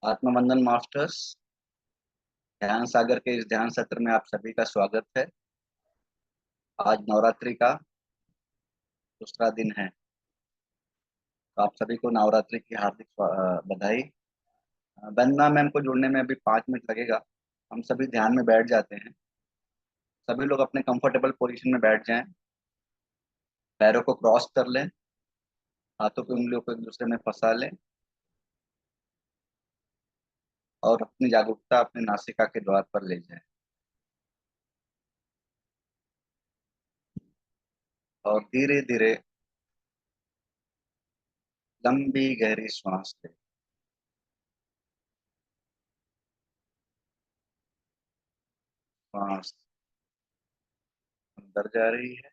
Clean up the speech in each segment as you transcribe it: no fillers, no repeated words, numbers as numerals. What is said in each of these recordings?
आत्मवंदन masters. ध्यान सागर के इस ध्यान सत्र में आप सभी का स्वागत है। आज नवरात्रि का दूसरा दिन है, तो आप सभी को नवरात्रि की हार्दिक बधाई। वंदना मैम को जुड़ने में अभी 5 मिनट लगेगा। हम सभी ध्यान में बैठ जाते हैं। सभी लोग अपने कंफर्टेबल पोजीशन में बैठ जाएं। पैरों को क्रॉस कर लें। हाथों की उंगलियों को एक दूसरे में फंसा लें और अपनी जागरूकता अपने नासिका के द्वार पर ले जाएं। और धीरे धीरे लंबी गहरी सांस लें। सांस अंदर जा रही है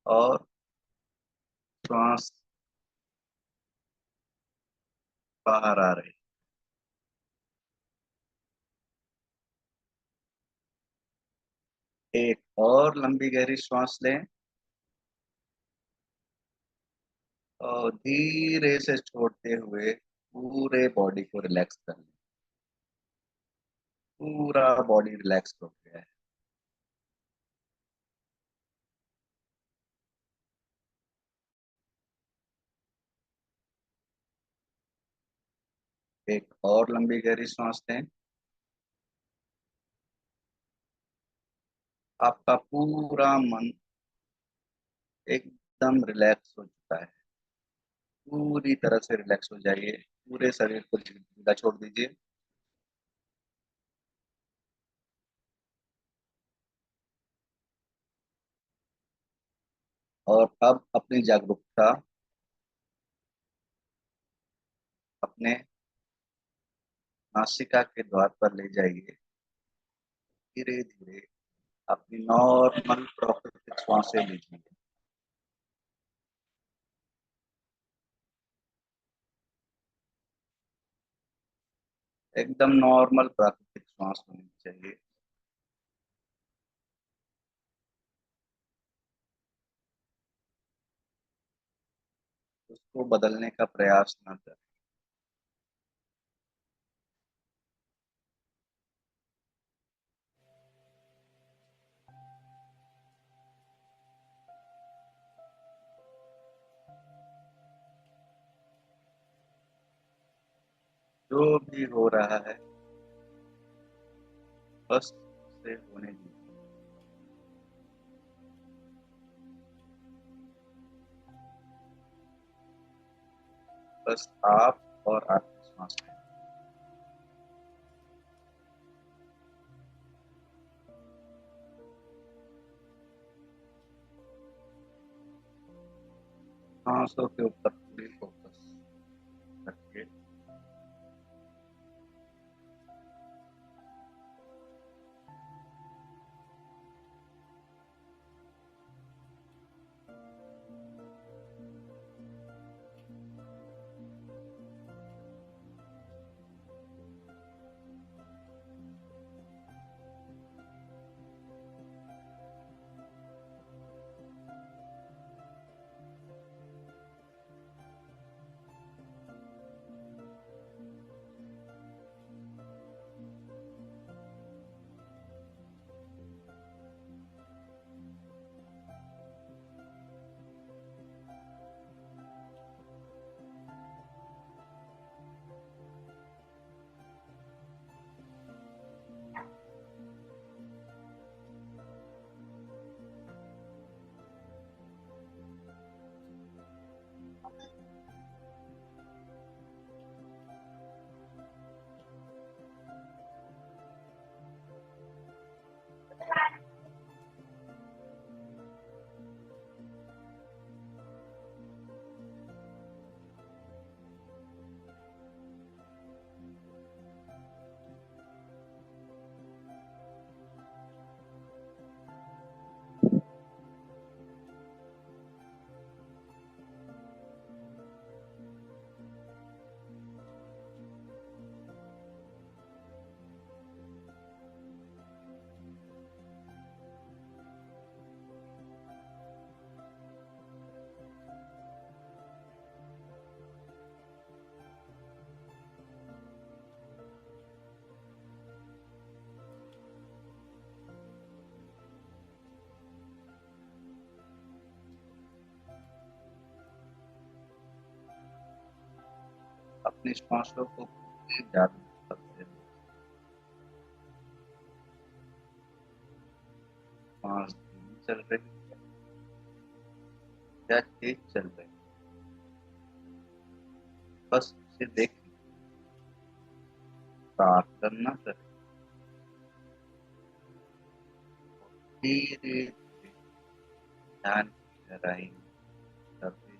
और सांस बाहर आ रही है। एक और लंबी गहरी सांस लें और धीरे से छोड़ते हुए पूरे बॉडी को रिलैक्स कर लें। पूरा बॉडी रिलैक्स हो गया है। एक और लंबी गहरी सांस लें। आपका पूरा मन एकदम रिलैक्स हो चुका है। पूरी तरह से रिलैक्स हो जाइए। पूरे शरीर को ढीला छोड़ दीजिए। और अब अपनी जागरूकता अपने नासिका के द्वार पर ले जाइए। धीरे धीरे अपनी नॉर्मल प्राकृतिक सांसें लीजिए। एकदम नॉर्मल प्राकृतिक सांस होनी चाहिए। उसको बदलने का प्रयास न करें। जो भी हो रहा है बस उसे होने दीजिए। बस आप और आपकी सांस है। सांसों के ऊपर पूरी फोकस रखिए। अपनी श्वासों को पूरी जारी करते हैं। सांस धीमी चल रही है या तेज चल रही है, बस उसे देखें, प्रार्थना न करें। धीरे धीरे ध्यान की गहराई में करते जाएं।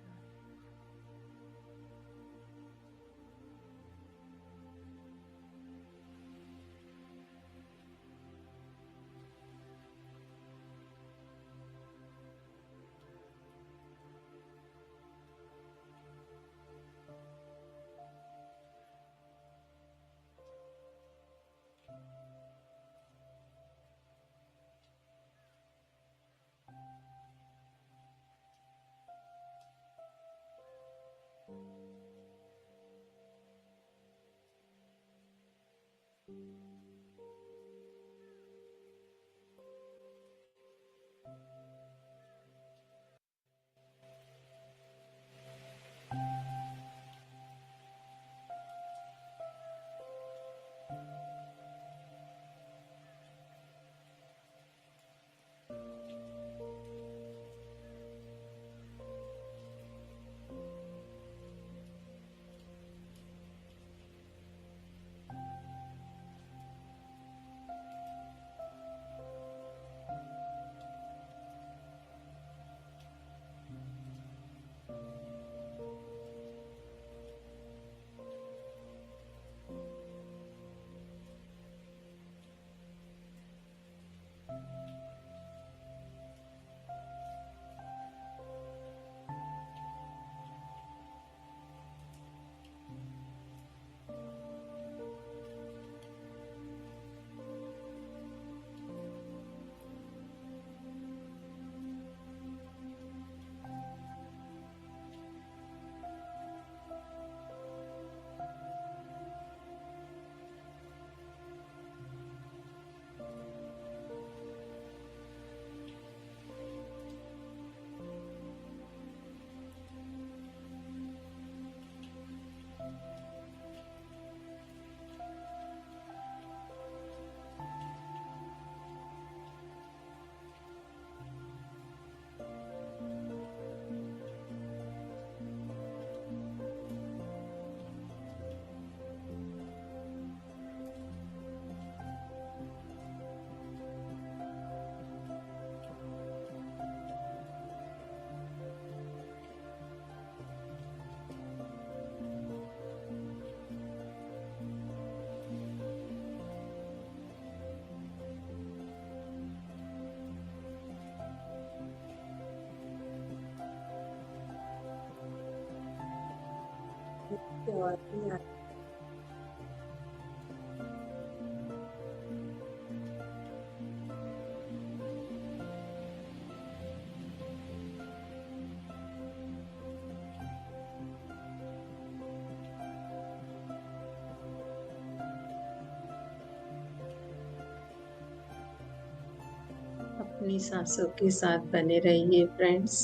अपनी सांसों के साथ बने रहिए फ्रेंड्स।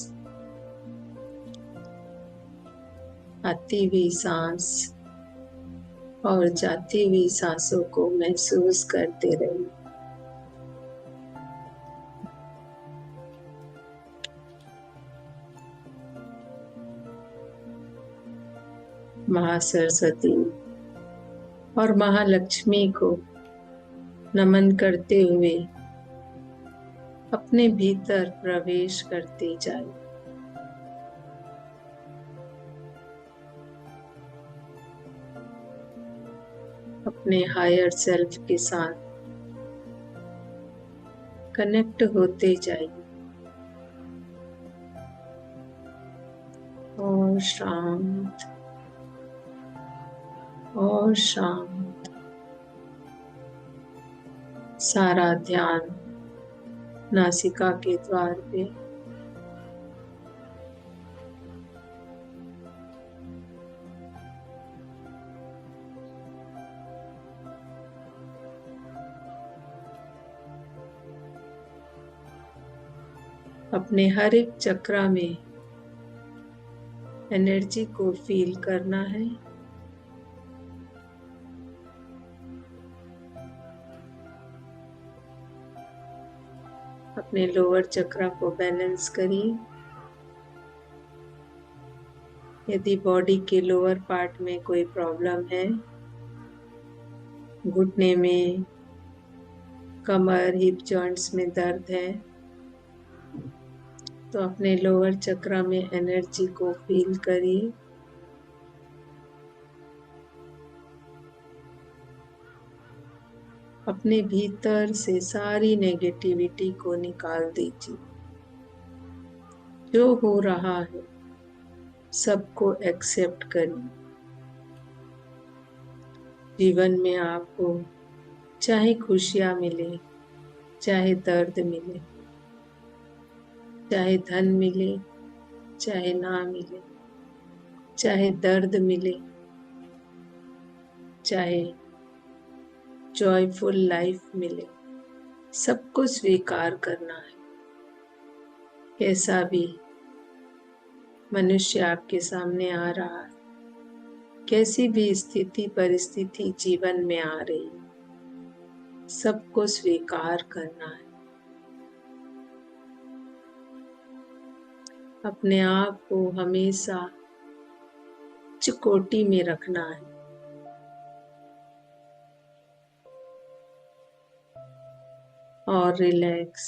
आती हुई सांस और जाती हुई सांसों को महसूस करते रहिए। महासरस्वती और महालक्ष्मी को नमन करते हुए अपने भीतर प्रवेश करते जाइए। अपने हायर सेल्फ के साथ कनेक्ट होते जाइए और शांत और शांत। सारा ध्यान नासिका के द्वार पे। अपने हर एक चक्रा में एनर्जी को फील करना है अपने लोअर चक्रा को बैलेंस करिए। यदि बॉडी के लोअर पार्ट में कोई प्रॉब्लम है, घुटने में, कमर, हिप जॉइंट्स में दर्द है, तो अपने लोअर चक्रा में एनर्जी को फील करिए। अपने भीतर से सारी नेगेटिविटी को निकाल दीजिए। जो हो रहा है सबको एक्सेप्ट करिए। जीवन में आपको चाहे खुशियां मिले, चाहे दर्द मिले, चाहे धन मिले, चाहे ना मिले, चाहे दर्द मिले, चाहे जॉयफुल लाइफ मिले, सबको स्वीकार करना है। कैसा भी मनुष्य आपके सामने आ रहा है, कैसी भी स्थिति परिस्थिति जीवन में आ रही, सबको स्वीकार करना है। अपने आप को हमेशा उच्च कोटि में रखना है। और रिलैक्स।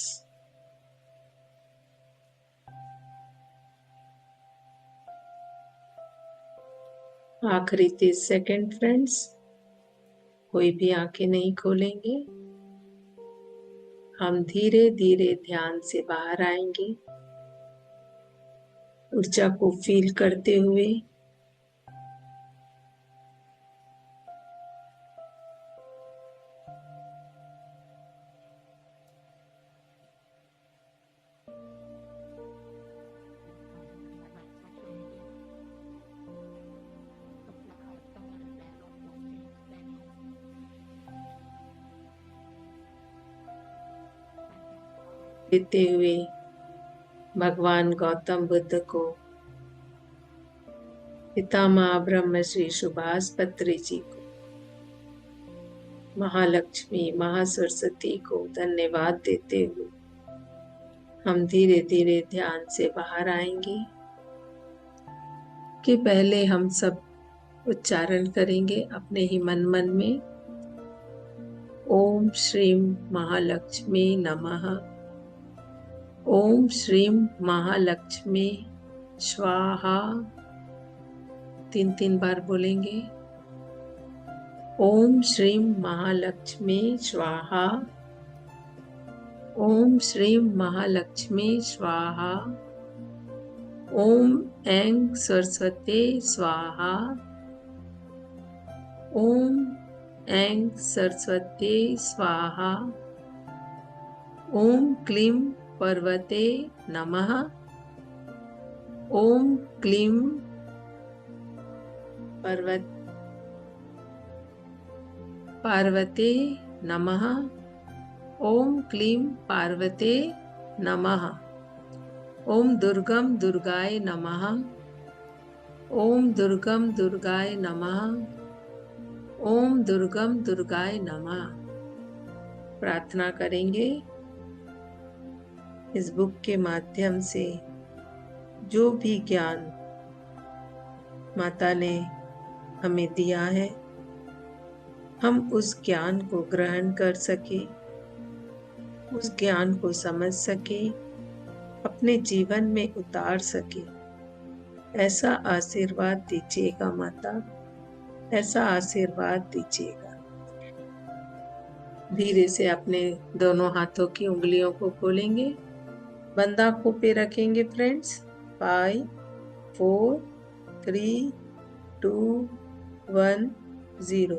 आखिरी 30 सेकेंड फ्रेंड्स, कोई भी आंखें नहीं खोलेंगे। हम धीरे धीरे ध्यान से बाहर आएंगे, ऊर्जा को फील करते हुए। देते हुए भगवान गौतम बुद्ध को, पितामह ब्रह्म श्री सुभाष पत्री जी को, महालक्ष्मी महासरस्वती को धन्यवाद देते हुए हम धीरे धीरे ध्यान से बाहर आएंगे। कि पहले हम सब उच्चारण करेंगे अपने ही मन मन में। ओम श्रीम महालक्ष्मी नमः। ओम श्रीम महालक्ष्मी स्वाहा। 3 बार बोलेंगे। ओम श्रीम महालक्ष्मी स्वाहा। ओम श्रीम महालक्ष्मी स्वाहा। ओम ऐं सरस्वती स्वाहा। ओम ऐं सरस्वती स्वाहा। ओम क्लीं पर्वते नमः। ओम क्लीं पार्वते नमः। ओम क्लीं पार्वते नमः। ओम दुर्गम दुर्गाय नमः। ओम दुर्गम दुर्गाय नमः। ओम दुर्गम दुर्गाय नमः। प्रार्थना करेंगे। इस बुक के माध्यम से जो भी ज्ञान माता ने हमें दिया है, हम उस ज्ञान को ग्रहण कर सके, उस ज्ञान को समझ सके, अपने जीवन में उतार सके। ऐसा आशीर्वाद दीजिएगा माता, ऐसा आशीर्वाद दीजिएगा। धीरे से अपने दोनों हाथों की उंगलियों को खोलेंगे, बंद आंखों पे रखेंगे फ्रेंड्स। 5 4 3 2 1 0।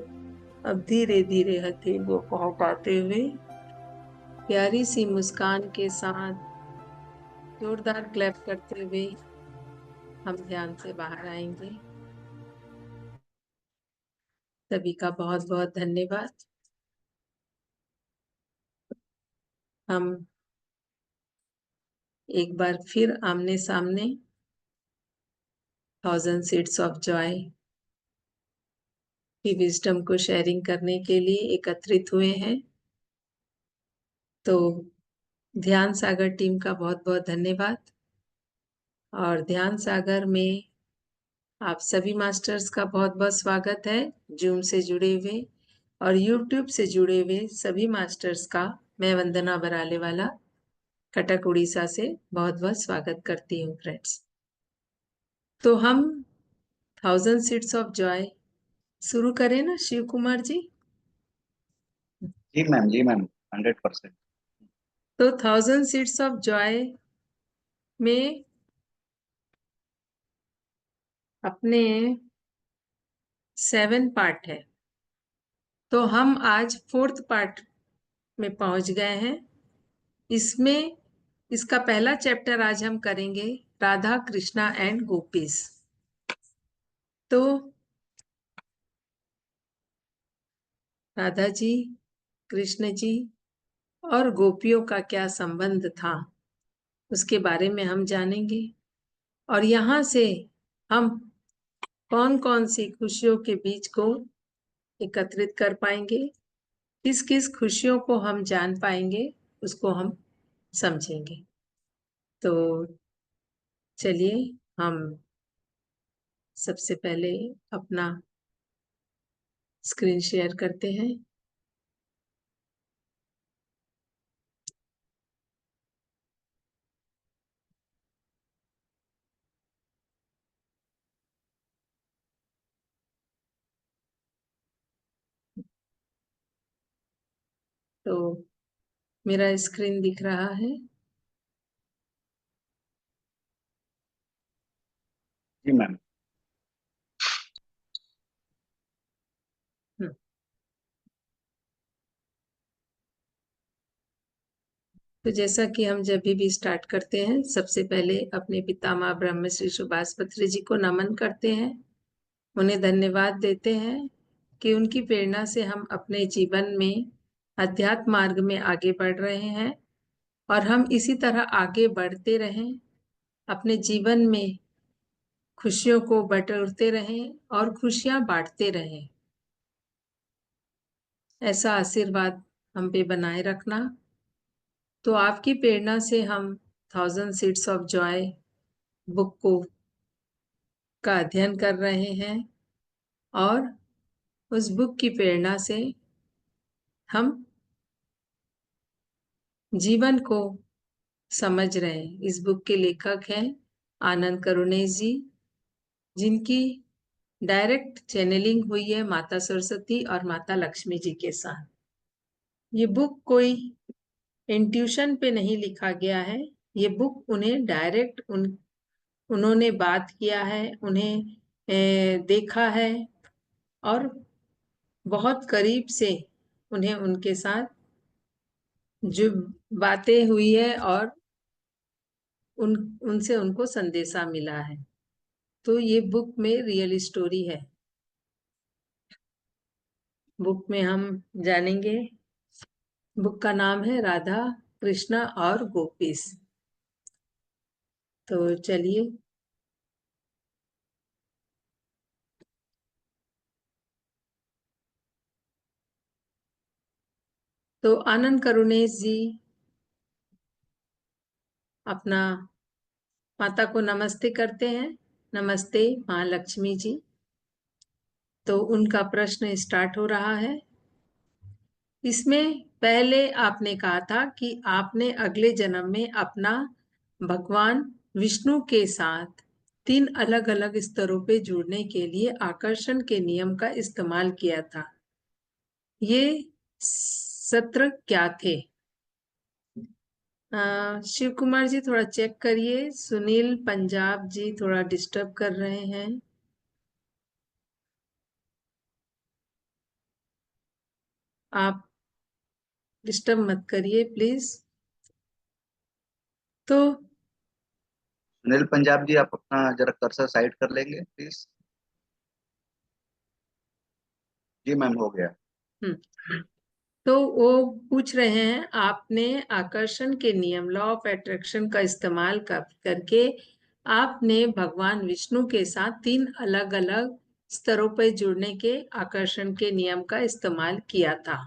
अब धीरे धीरे हथेलियों को हटाते हुए प्यारी सी मुस्कान के साथ जोरदार क्लैप करते हुए हम ध्यान से बाहर आएंगे। सभी का बहुत बहुत धन्यवाद। हम एक बार फिर आमने सामने 1000 सीड्स ऑफ जॉय की विजडम को शेयरिंग करने के लिए एकत्रित हुए हैं। तो ध्यान सागर टीम का बहुत बहुत धन्यवाद। और ध्यान सागर में आप सभी मास्टर्स का बहुत बहुत स्वागत है, जूम से जुड़े हुए और यूट्यूब से जुड़े हुए सभी मास्टर्स का मैं वंदना बराले वाला कटक उड़ीसा से बहुत बहुत स्वागत करती हूँ फ्रेंड्स। तो हम 1000 सीड्स ऑफ जॉय शुरू करें ना शिव कुमार जी? जी मैम 100%। तो 1000 सीड्स ऑफ जॉय में अपने 7 पार्ट है, तो हम आज 4th पार्ट में पहुंच गए हैं। इसमें इसका पहला चैप्टर आज हम करेंगे राधा कृष्णा एंड गोपीज। तो राधा जी, कृष्ण जी और गोपियों का क्या संबंध था उसके बारे में हम जानेंगे, और यहाँ से हम कौन कौन सी खुशियों के बीज को एकत्रित कर पाएंगे, किस किस खुशियों को हम जान पाएंगे उसको हम समझेंगे। तो चलिए हम सबसे पहले अपना स्क्रीन शेयर करते हैं। तो मेरा स्क्रीन दिख रहा है? जी मैम। हम्म, तो जैसा कि हम जब भी स्टार्ट करते हैं, सबसे पहले अपने पितामह ब्रह्म श्री सुभाष पत्री जी को नमन करते हैं, उन्हें धन्यवाद देते हैं कि उनकी प्रेरणा से हम अपने जीवन में अध्यात्म मार्ग में आगे बढ़ रहे हैं और हम इसी तरह आगे बढ़ते रहें, अपने जीवन में खुशियों को बटोरते रहें और खुशियां बांटते रहें। ऐसा आशीर्वाद हम पे बनाए रखना। तो आपकी प्रेरणा से हम 1000 सीड्स ऑफ जॉय बुक को का अध्ययन कर रहे हैं और उस बुक की प्रेरणा से हम जीवन को समझ रहे हैं। इस बुक के लेखक हैं आनंद करुणेश जी, जिनकी डायरेक्ट चैनलिंग हुई है माता सरस्वती और माता लक्ष्मी जी के साथ। ये बुक कोई इंट्यूशन पे नहीं लिखा गया है, ये बुक उन्हें डायरेक्ट उन्होंने बात किया है, उन्हें देखा है और बहुत करीब से उन्हें उनके साथ जो बातें हुई है और उनसे उनको संदेशा मिला है। तो ये बुक में रियल स्टोरी है। बुक में हम जानेंगे, बुक का नाम है राधा कृष्णा और गोपीस। तो चलिए तो आनंद करुणेश जी अपना माता को नमस्ते करते हैं। नमस्ते माँ लक्ष्मी जी। तो उनका प्रश्न स्टार्ट हो रहा है। इसमें पहले आपने कहा था कि आपने अगले जन्म में अपना भगवान विष्णु के साथ 3 अलग अलग स्तरों पे जुड़ने के लिए आकर्षण के नियम का इस्तेमाल किया था। ये सत्र क्या थे? शिव कुमार जी थोड़ा चेक करिए, सुनील पंजाब जी थोड़ा डिस्टर्ब कर रहे हैं। आप डिस्टर्ब मत करिए प्लीज। तो सुनील पंजाब जी, आप अपना जरा कर्सर साइड कर लेंगे प्लीज। जी मैम, हो गया। हम्म, तो वो पूछ रहे हैं आपने आकर्षण के नियम लॉ ऑफ अट्रैक्शन का इस्तेमाल करके आपने भगवान विष्णु के साथ 3 अलग अलग स्तरों पर जुड़ने के आकर्षण के नियम का इस्तेमाल किया था।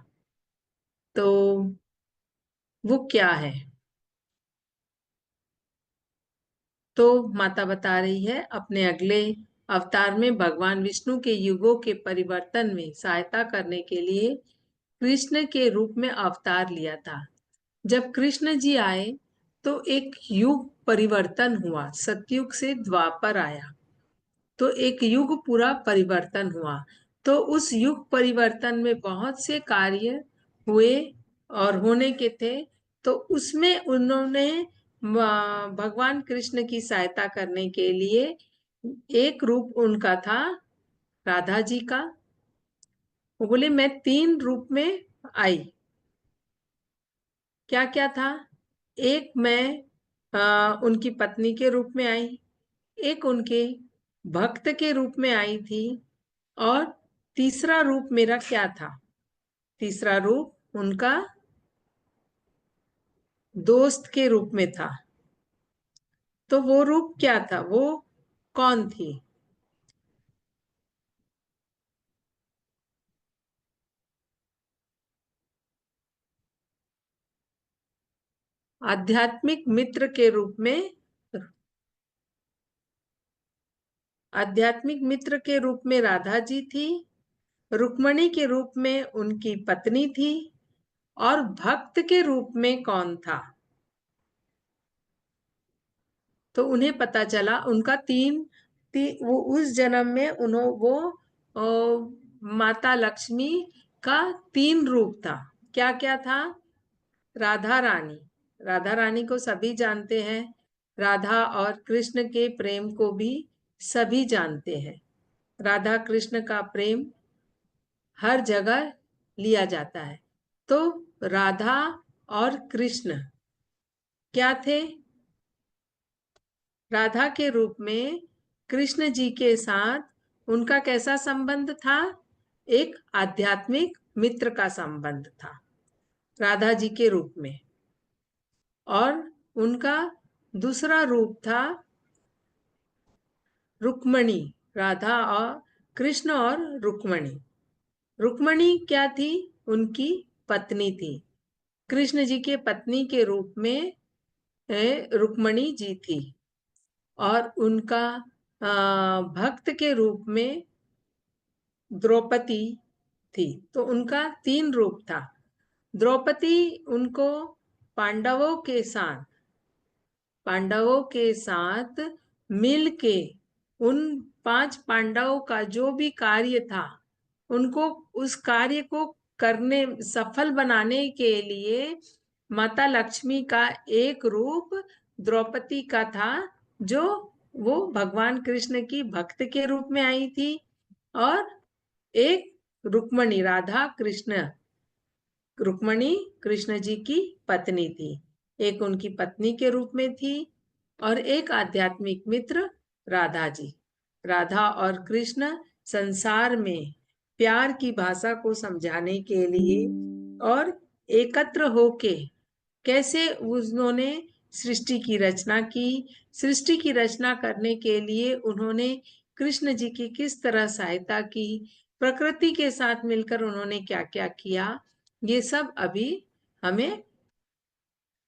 तो वो क्या है? तो माता बता रही है अपने अगले अवतार में भगवान विष्णु के युगों के परिवर्तन में सहायता करने के लिए कृष्ण के रूप में अवतार लिया था। जब कृष्ण जी आए तो एक युग परिवर्तन हुआ, सतयुग से द्वापर आया तो एक युग पूरा परिवर्तन हुआ। तो उस युग परिवर्तन में बहुत से कार्य हुए और होने के थे, तो उसमें उन्होंने भगवान कृष्ण की सहायता करने के लिए एक रूप उनका था राधा जी का। वो बोले मैं 3 रूप में आई। क्या क्या था? एक मैं उनकी पत्नी के रूप में आई, एक उनके भक्त के रूप में आई थी, और तीसरा रूप मेरा क्या था? तीसरा रूप उनका दोस्त के रूप में था। तो वो रूप क्या था? वो कौन थी? आध्यात्मिक मित्र के रूप में, आध्यात्मिक मित्र के रूप में राधा जी थी, रुक्मणी के रूप में उनकी पत्नी थी, और भक्त के रूप में कौन था? तो उन्हें पता चला उनका वो उस जन्म में वो माता लक्ष्मी का 3 रूप था। क्या क्या था? राधा रानी, राधा रानी को सभी जानते हैं, राधा और कृष्ण के प्रेम को भी सभी जानते हैं। राधा कृष्ण का प्रेम हर जगह लिया जाता है। तो राधा और कृष्ण क्या थे? राधा के रूप में कृष्ण जी के साथ उनका कैसा संबंध था? एक आध्यात्मिक मित्र का संबंध था राधा जी के रूप में। और उनका दूसरा रूप था रुक्मणी, राधा और कृष्ण और रुक्मणी। रुक्मणी क्या थी? उनकी पत्नी थी। कृष्ण जी के पत्नी के रूप में रुक्मणी जी थी, और उनका भक्त के रूप में द्रौपदी थी। तो उनका 3 रूप था। द्रौपदी उनको पांडवों के साथ मिलके उन 5 पांडवों का जो भी कार्य था उनको उस कार्य को करने सफल बनाने के लिए माता लक्ष्मी का एक रूप द्रौपदी का था, जो वो भगवान कृष्ण की भक्त के रूप में आई थी। और एक रुक्मणी, राधा कृष्ण, रुक्मणी कृष्ण जी की पत्नी थी, एक उनकी पत्नी के रूप में थी, और एक आध्यात्मिक मित्र राधा जी। राधा और कृष्ण संसार में प्यार की भाषा को समझाने के लिए और एकत्र होके कैसे उन्होंने सृष्टि की रचना की, सृष्टि की रचना करने के लिए उन्होंने कृष्ण जी की किस तरह सहायता की, प्रकृति के साथ मिलकर उन्होंने क्या क्या किया, ये सब अभी हमें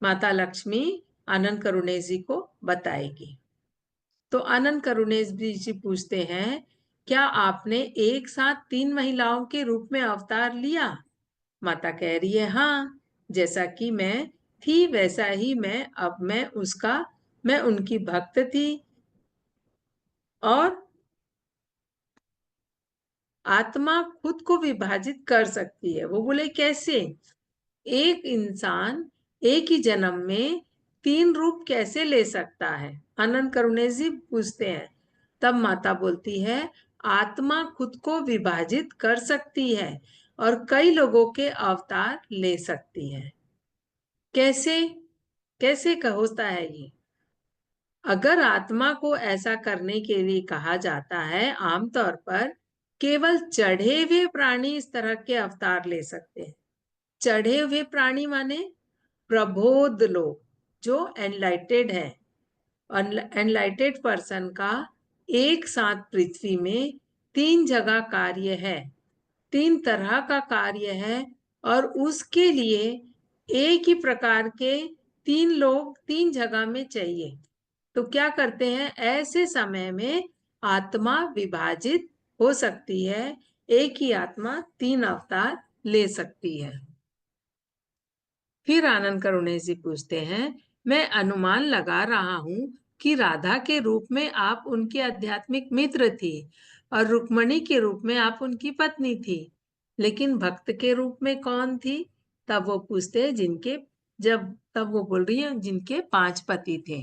माता लक्ष्मी आनंद करुणेश जी को बताएगी। तो आनंद करुणेश जी पूछते हैं, क्या आपने एक साथ 3 महिलाओं के रूप में अवतार लिया? माता कह रही है, हाँ, जैसा कि मैं थी वैसा ही मैं उनकी भक्त थी। और आत्मा खुद को विभाजित कर सकती है। वो बोले कैसे? एक इंसान एक ही जन्म में 3 रूप कैसे ले सकता है? आनंद करुणेश जी पूछते हैं। तब माता बोलती है, आत्मा खुद को विभाजित कर सकती है और कई लोगों के अवतार ले सकती है। कैसे? कैसे होता है ये? अगर आत्मा को ऐसा करने के लिए कहा जाता है, आमतौर पर केवल चढ़े हुए प्राणी इस तरह के अवतार ले सकते हैं। चढ़े हुए प्राणी माने प्रबोध लोग जो एनलाइटेड है। एनलाइटेड पर्सन का एक साथ पृथ्वी में 3 जगह कार्य है, 3 तरह का कार्य है, और उसके लिए एक ही प्रकार के 3 लोग 3 जगह में चाहिए। तो क्या करते हैं, ऐसे समय में आत्मा विभाजित हो सकती है, एक ही आत्मा 3 अवतार ले सकती है। फिर आनंद करुणे जी पूछते हैं, मैं अनुमान लगा रहा हूं कि राधा के रूप में आप उनके आध्यात्मिक मित्र थी और रुक्मणी के रूप में आप उनकी पत्नी थी, लेकिन भक्त के रूप में कौन थी? तब वो पूछते हैं तब वो बोल रही है जिनके 5 पति थे।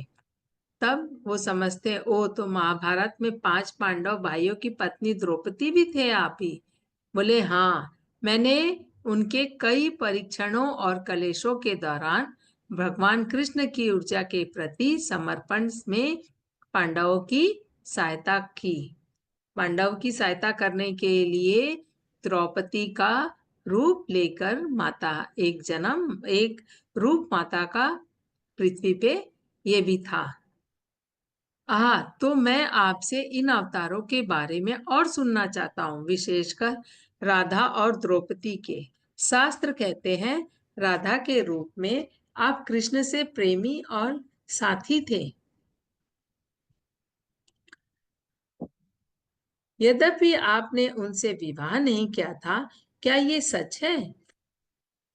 तब वो समझते हैं, ओ तो महाभारत में 5 पांडव भाइयों की पत्नी द्रौपदी भी थे आप ही। बोले हाँ, मैंने उनके कई परीक्षणों और कलेशों के दौरान भगवान कृष्ण की ऊर्जा के प्रति समर्पण में पांडवों की सहायता की। पांडव की सहायता करने के लिए द्रौपदी का रूप लेकर एक रूप माता का पृथ्वी पे ये भी था। तो मैं आपसे इन अवतारों के बारे में और सुनना चाहता हूँ, विशेषकर राधा और द्रौपदी के। शास्त्र कहते हैं राधा के रूप में आप कृष्ण से प्रेमी और साथी थे। यद्यपि आपने उनसे विवाह नहीं किया था, क्या ये सच है?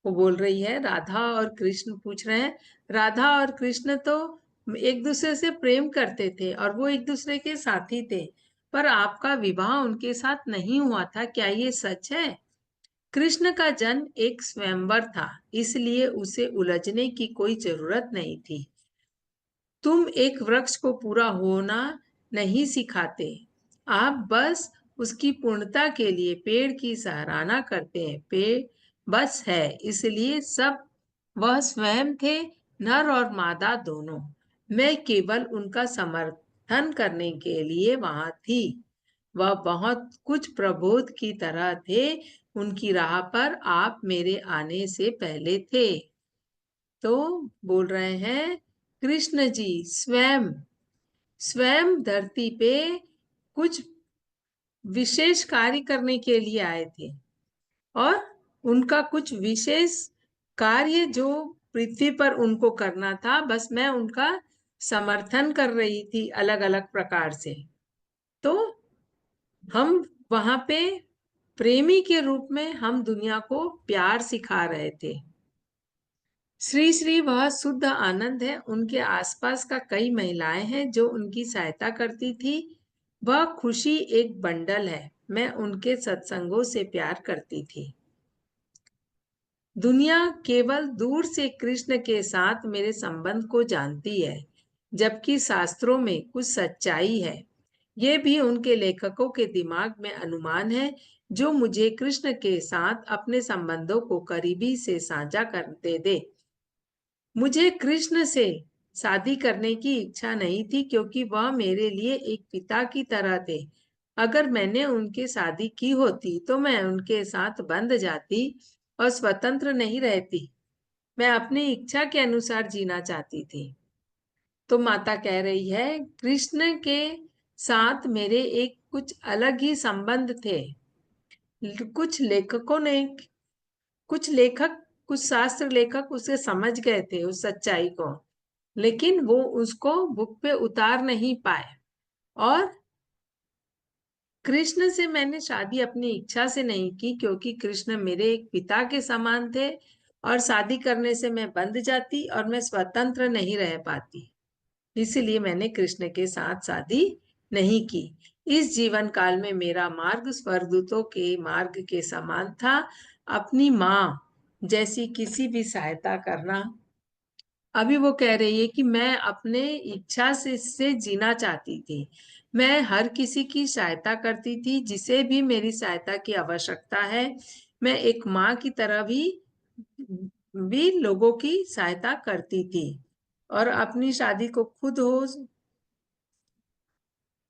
वो बोल रही है, राधा और कृष्ण पूछ रहे हैं, राधा और कृष्ण तो एक दूसरे से प्रेम करते थे और वो एक दूसरे के साथी थे, पर आपका विवाह उनके साथ नहीं हुआ था, क्या ये सच है? कृष्ण का जन्म एक स्वयंवर था, इसलिए उसे उलझने की कोई जरूरत नहीं थी। तुम एक वृक्ष को पूरा होना नहीं सिखाते, आप बस उसकी पूर्णता के लिए पेड़ की सराहना करते हैं। पेड़ बस है, इसलिए सब वह स्वयं थे, नर और मादा दोनों। मैं केवल उनका समर्थन करने के लिए वहां थी। वह बहुत कुछ प्रबोध की तरह थे, उनकी राह पर आप मेरे आने से पहले थे। तो बोल रहे हैं, कृष्ण जी स्वयं स्वयं धरती पे कुछ विशेष कार्य करने के लिए आए थे और उनका कुछ विशेष कार्य जो पृथ्वी पर उनको करना था, बस मैं उनका समर्थन कर रही थी अलग अलग प्रकार से। तो हम वहां पे प्रेमी के रूप में हम दुनिया को प्यार सिखा रहे थे। श्री श्री वह शुद्ध आनंद है, उनके आसपास का कई महिलाएं हैं जो उनकी सहायता करती थी। वह खुशी एक बंडल है, मैं उनके सत्संगों से प्यार करती थी। दुनिया केवल दूर से कृष्ण के साथ मेरे संबंध को जानती है, जबकि शास्त्रों में कुछ सच्चाई है। ये भी उनके लेखकों के दिमाग में अनुमान है जो मुझे कृष्ण के साथ अपने संबंधों को करीबी से साझा करते दे। मुझे कृष्ण से शादी करने की इच्छा नहीं थी, क्योंकि वह मेरे लिए एक पिता की तरह थे। अगर मैंने उनकी शादी की होती तो मैं उनके साथ बंध जाती और स्वतंत्र नहीं रहती। मैं अपनी इच्छा के अनुसार जीना चाहती थी। तो माता कह रही है, कृष्ण के साथ मेरे एक कुछ अलग ही संबंध थे। कुछ लेखकों ने कुछ लेखक कुछ शास्त्र लेखक उसे समझ गए थे उस सच्चाई को, लेकिन वो उसको बुक पे उतार नहीं पाए। और कृष्ण से मैंने शादी अपनी इच्छा से नहीं की, क्योंकि कृष्ण मेरे एक पिता के समान थे और शादी करने से मैं बंध जाती और मैं स्वतंत्र नहीं रह पाती। इसलिए मैंने कृष्ण के साथ शादी नहीं की। इस जीवन काल में मेरा मार्ग स्वर्गदूतों के मार्ग के समान था। अपनी माँ जैसी किसी भी सहायता करना। अभी वो कह रही है कि मैं अपने इच्छा से जीना चाहती थी। मैं हर किसी की सहायता करती थी जिसे भी मेरी सहायता की आवश्यकता है। मैं एक माँ की तरह भी लोगों की सहायता करती थी और अपनी शादी को खुद हो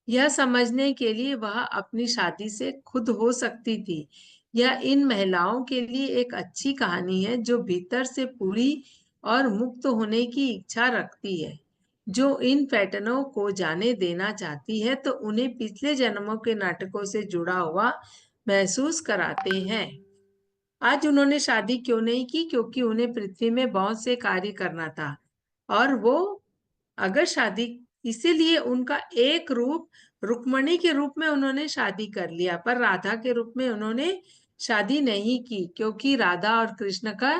यह समझने के लिए वह अपनी शादी से खुद हो सकती थी। यह इन महिलाओं के लिए एक अच्छी कहानी है जो भीतर से पूरी और मुक्त होने की इच्छा रखती है, जो इन पैटर्नों को जाने देना चाहती है तो उन्हें पिछले जन्मों के नाटकों से जुड़ा हुआ महसूस कराते हैं। आज उन्होंने शादी क्यों नहीं की? क्योंकि उन्हें पृथ्वी में बहुत से कार्य करना था और वो अगर शादी इसीलिए उनका एक रूप रुक्मणी के रूप में उन्होंने शादी कर लिया, पर राधा के रूप में उन्होंने शादी नहीं की, क्योंकि राधा और कृष्ण का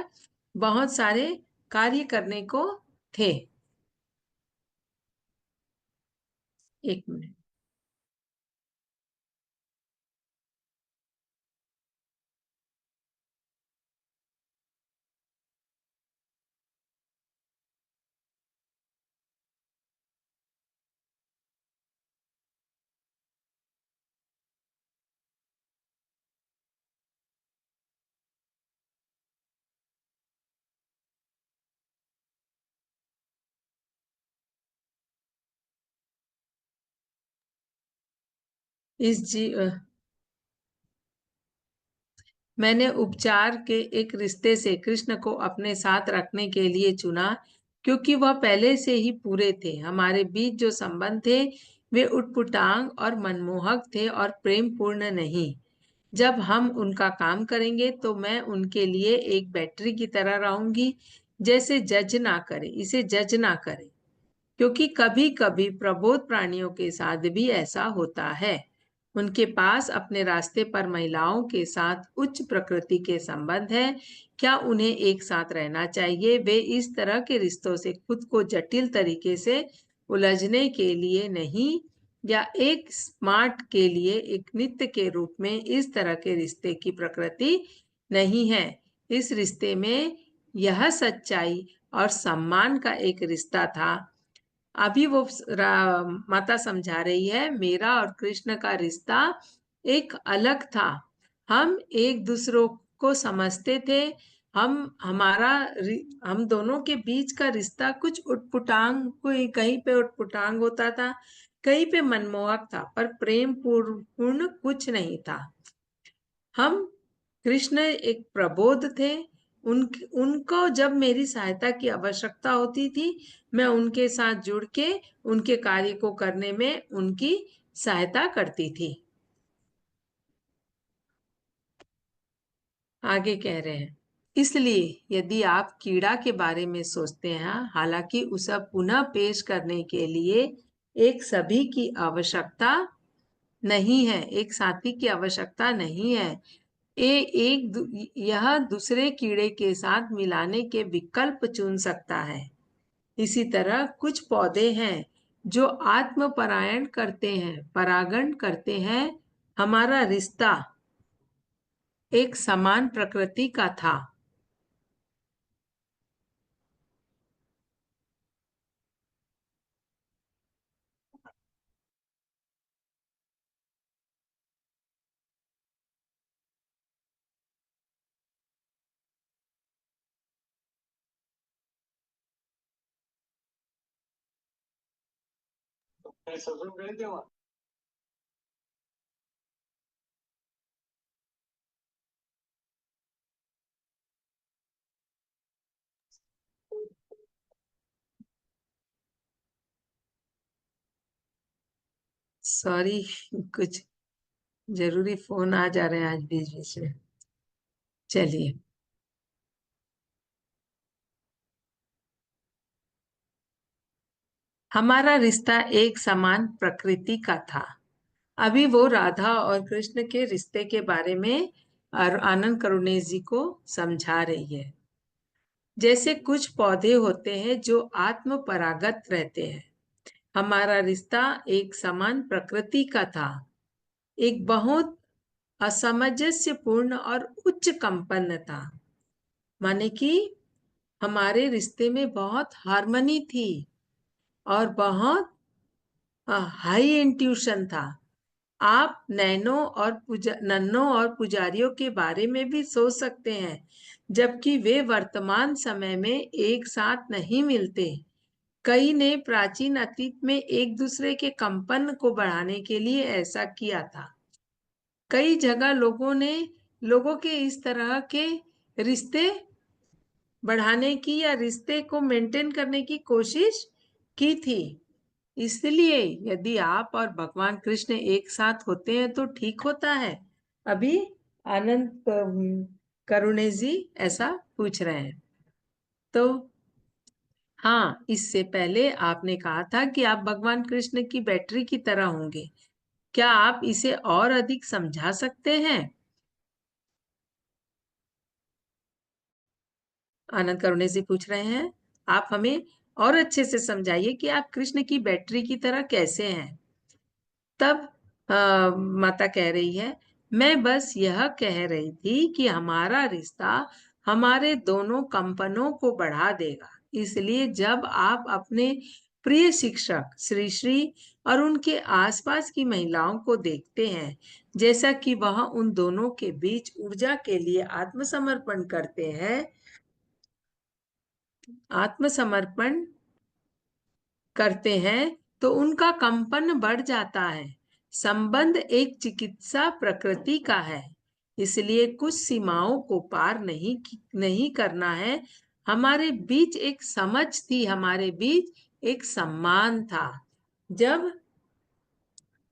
बहुत सारे कार्य करने को थे। एक मिनट। इस जी मैंने उपचार के एक रिश्ते से कृष्ण को अपने साथ रखने के लिए चुना, क्योंकि वह पहले से ही पूरे थे। हमारे बीच जो संबंध थे वे उटपुटांग और मनमोहक थे और प्रेम पूर्ण नहीं। जब हम उनका काम करेंगे तो मैं उनके लिए एक बैटरी की तरह रहूंगी। जैसे जज ना करे, इसे जज ना करे, क्योंकि कभी कभी प्रबोध प्राणियों के साथ भी ऐसा होता है। उनके पास अपने रास्ते पर महिलाओं के साथ उच्च प्रकृति के संबंध है। क्या उन्हें एक साथ रहना चाहिए? वे इस तरह के रिश्तों से खुद को जटिल तरीके से उलझने के लिए नहीं, या एक स्मार्ट के लिए एक नित्य के रूप में इस तरह के रिश्ते की प्रकृति नहीं है। इस रिश्ते में यह सच्चाई और सम्मान का एक रिश्ता था। अभी वो माता समझा रही है, मेरा और कृष्ण का रिश्ता एक अलग था। हम एक दूसरों को समझते थे। हम हमारा हम दोनों के बीच का रिश्ता कुछ उटपुटांग, कोई कहीं पे उटपुटांग होता था, कहीं पे मनमोहक था, पर प्रेम पूर्ण कुछ नहीं था। हम कृष्ण एक प्रबोध थे। उनको जब मेरी सहायता की आवश्यकता होती थी, मैं उनके साथ जुड़ के उनके कार्य को करने में उनकी सहायता करती थी। आगे कह रहे हैं, इसलिए यदि आप कीड़ा के बारे में सोचते हैं, हालांकि उसे पुनः पेश करने के लिए एक सभी की आवश्यकता नहीं है, एक साथी की आवश्यकता नहीं है। यह दूसरे कीड़े के साथ मिलाने के विकल्प चुन सकता है। इसी तरह कुछ पौधे हैं जो आत्म परायण करते हैं, परागण करते हैं। हमारा रिश्ता एक समान प्रकृति का था। सॉरी, कुछ जरूरी फोन आ जा रहे हैं आज बीच बीच में। चलिए, हमारा रिश्ता एक समान प्रकृति का था। अभी वो राधा और कृष्ण के रिश्ते के बारे में आनंद करुणेश जी को समझा रही है। जैसे कुछ पौधे होते हैं जो आत्म परागत रहते हैं, हमारा रिश्ता एक समान प्रकृति का था। एक बहुत असामंजस्यपूर्ण और उच्च कंपन था, माने कि हमारे रिश्ते में बहुत हार्मनी थी और बहुत हाई इंट्यूशन था। आप नन्नों और पुजारियों के बारे में भी सोच सकते हैं, जबकि वे वर्तमान समय में एक साथ नहीं मिलते। कई ने प्राचीन अतीत में एक दूसरे के कंपन को बढ़ाने के लिए ऐसा किया था। कई जगह लोगों के इस तरह के रिश्ते बढ़ाने की या रिश्ते को मेंटेन करने की कोशिश की थी। इसलिए यदि आप और भगवान कृष्ण एक साथ होते हैं तो ठीक होता है। अभी आनंद करुणे जी ऐसा पूछ रहे हैं। तो हाँ, इससे पहले आपने कहा था कि आप भगवान कृष्ण की बैटरी की तरह होंगे। क्या आप इसे और अधिक समझा सकते हैं? आनंद करुणे से पूछ रहे हैं, आप हमें और अच्छे से समझाइए कि आप कृष्ण की बैटरी की तरह कैसे हैं। तब माता कह रही है, मैं बस यह कह रही थी कि हमारा रिश्ता हमारे दोनों कंपनों को बढ़ा देगा। इसलिए जब आप अपने प्रिय शिक्षक श्री श्री और उनके आसपास की महिलाओं को देखते हैं, जैसा कि वह उन दोनों के बीच ऊर्जा के लिए आत्मसमर्पण करते हैं, आत्मसमर्पण करते हैं, तो उनका कंपन बढ़ जाता है। संबंध एक चिकित्सा प्रकृति का है, इसलिए कुछ सीमाओं को पार नहीं करना है। हमारे बीच एक समझ थी, हमारे बीच एक सम्मान था। जब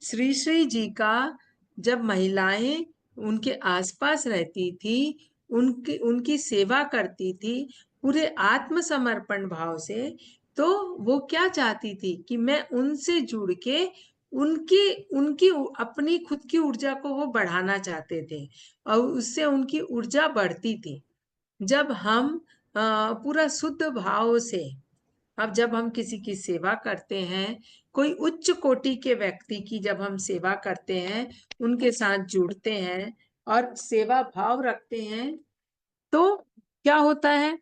श्री श्री जी का जब महिलाएं उनके आसपास रहती थी, उनकी उनकी सेवा करती थी पूरे आत्मसमर्पण भाव से, तो वो क्या चाहती थी कि मैं उनसे जुड़ के उनकी उनकी अपनी खुद की ऊर्जा को वो बढ़ाना चाहते थे और उससे उनकी ऊर्जा बढ़ती थी। जब हम पूरा शुद्ध भाव से, अब जब हम किसी की सेवा करते हैं, कोई उच्च कोटि के व्यक्ति की जब हम सेवा करते हैं, उनके साथ जुड़ते हैं और सेवा भाव रखते हैं, तो क्या होता है,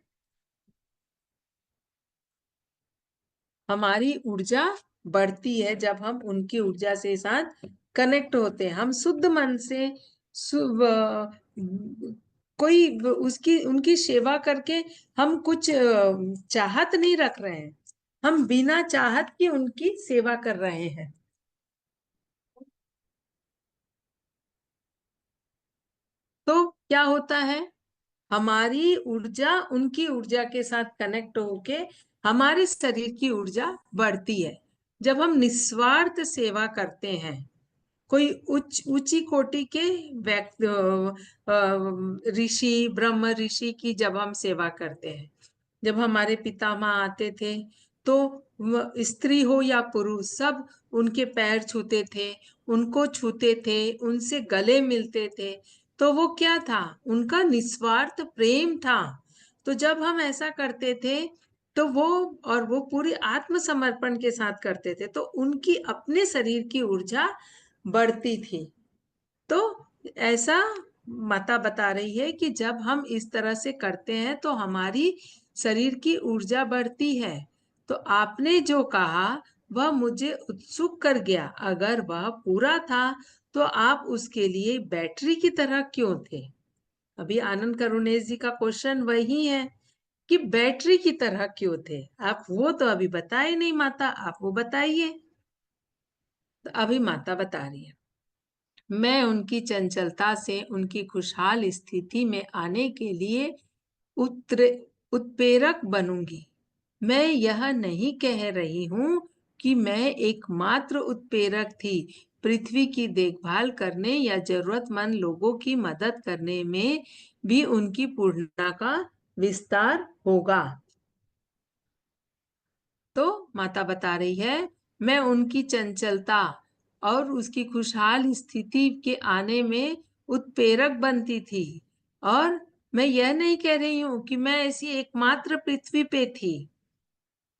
हमारी ऊर्जा बढ़ती है। जब हम उनकी ऊर्जा से साथ कनेक्ट होते हैं, हम शुद्ध मन से कोई उसकी उनकी सेवा करके हम कुछ चाहत नहीं रख रहे हैं, हम बिना चाहत की उनकी सेवा कर रहे हैं। तो क्या होता है, हमारी ऊर्जा उनकी ऊर्जा के साथ कनेक्ट होके हमारे शरीर की ऊर्जा बढ़ती है। जब हम निस्वार्थ सेवा करते हैं, कोई ऊंची कोटि के व्यक्ति, ऋषि ब्रह्म ऋषि की जब हम सेवा करते हैं, जब हमारे पितामह आते थे, तो स्त्री हो या पुरुष सब उनके पैर छूते थे, उनको छूते थे, उनसे गले मिलते थे। तो वो क्या था, उनका निस्वार्थ प्रेम था। तो जब हम ऐसा करते थे, तो वो और वो पूरी आत्मसमर्पण के साथ करते थे, तो उनकी अपने शरीर की ऊर्जा बढ़ती थी। तो ऐसा माता बता रही है कि जब हम इस तरह से करते हैं तो हमारी शरीर की ऊर्जा बढ़ती है। तो आपने जो कहा वह मुझे उत्सुक कर गया। अगर वह पूरा था तो आप उसके लिए बैटरी की तरह क्यों थे? अभी आनंद करुणेश जी का क्वेश्चन वही है कि बैटरी की तरह क्यों थे आप? वो तो अभी बताए नहीं माता, आप वो बताइए। तो अभी माता बता रही है, मैं उनकी चंचलता से उनकी खुशहाल स्थिति में आने के लिए उत्प्रे उत्प्रेरक बनूंगी। मैं यह नहीं कह रही हूं कि मैं एकमात्र उत्प्रेरक थी। पृथ्वी की देखभाल करने या जरूरतमंद लोगों की मदद करने में भी उनकी पूर्णता का विस्तार होगा। तो माता बता रही है, मैं उनकी चंचलता और उसकी खुशहाल स्थिति के आने में उत्प्रेरक बनती थी। और मैं यह नहीं कह रही हूं कि मैं ऐसी एकमात्र पृथ्वी पे थी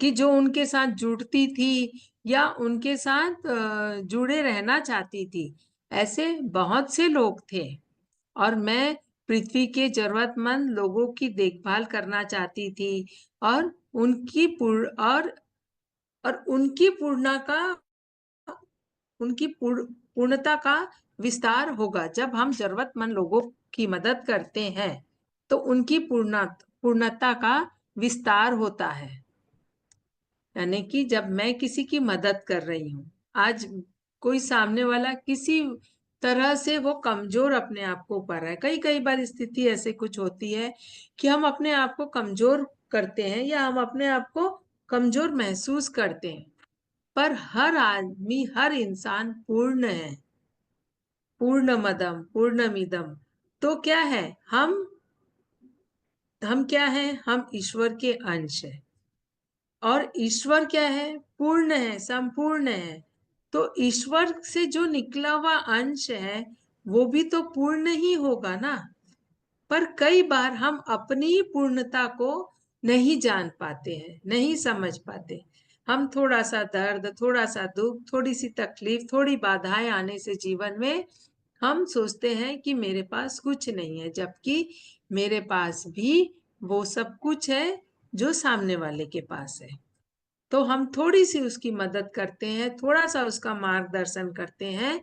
कि जो उनके साथ जुड़ती थी या उनके साथ जुड़े रहना चाहती थी। ऐसे बहुत से लोग थे और मैं पृथ्वी के जरूरतमंद लोगों की देखभाल करना चाहती थी। और उनकी पूर्ण और उनकी पूर्णता का विस्तार होगा। जब हम जरूरतमंद लोगों की मदद करते हैं तो उनकी पूर्णता का विस्तार होता है। यानी कि जब मैं किसी की मदद कर रही हूँ, आज कोई सामने वाला किसी तरह से वो कमजोर अपने आप को पा रहा है, कई कई बार स्थिति ऐसे कुछ होती है कि हम अपने आप को कमजोर करते हैं या हम अपने आप को कमजोर महसूस करते हैं। पर हर आदमी, हर इंसान पूर्ण है। पूर्ण मदम पूर्णमिदम। तो क्या है, हम क्या है, हम ईश्वर के अंश है। और ईश्वर क्या है? पूर्ण है, संपूर्ण है। तो ईश्वर से जो निकला हुआ अंश है वो भी तो पूर्ण ही होगा ना। पर कई बार हम अपनी पूर्णता को नहीं जान पाते हैं, नहीं समझ पाते। हम थोड़ा सा दर्द, थोड़ा सा दुख, थोड़ी सी तकलीफ, थोड़ी बाधाएं आने से जीवन में हम सोचते हैं कि मेरे पास कुछ नहीं है, जबकि मेरे पास भी वो सब कुछ है जो सामने वाले के पास है। तो हम थोड़ी सी उसकी मदद करते हैं, थोड़ा सा उसका मार्गदर्शन करते हैं,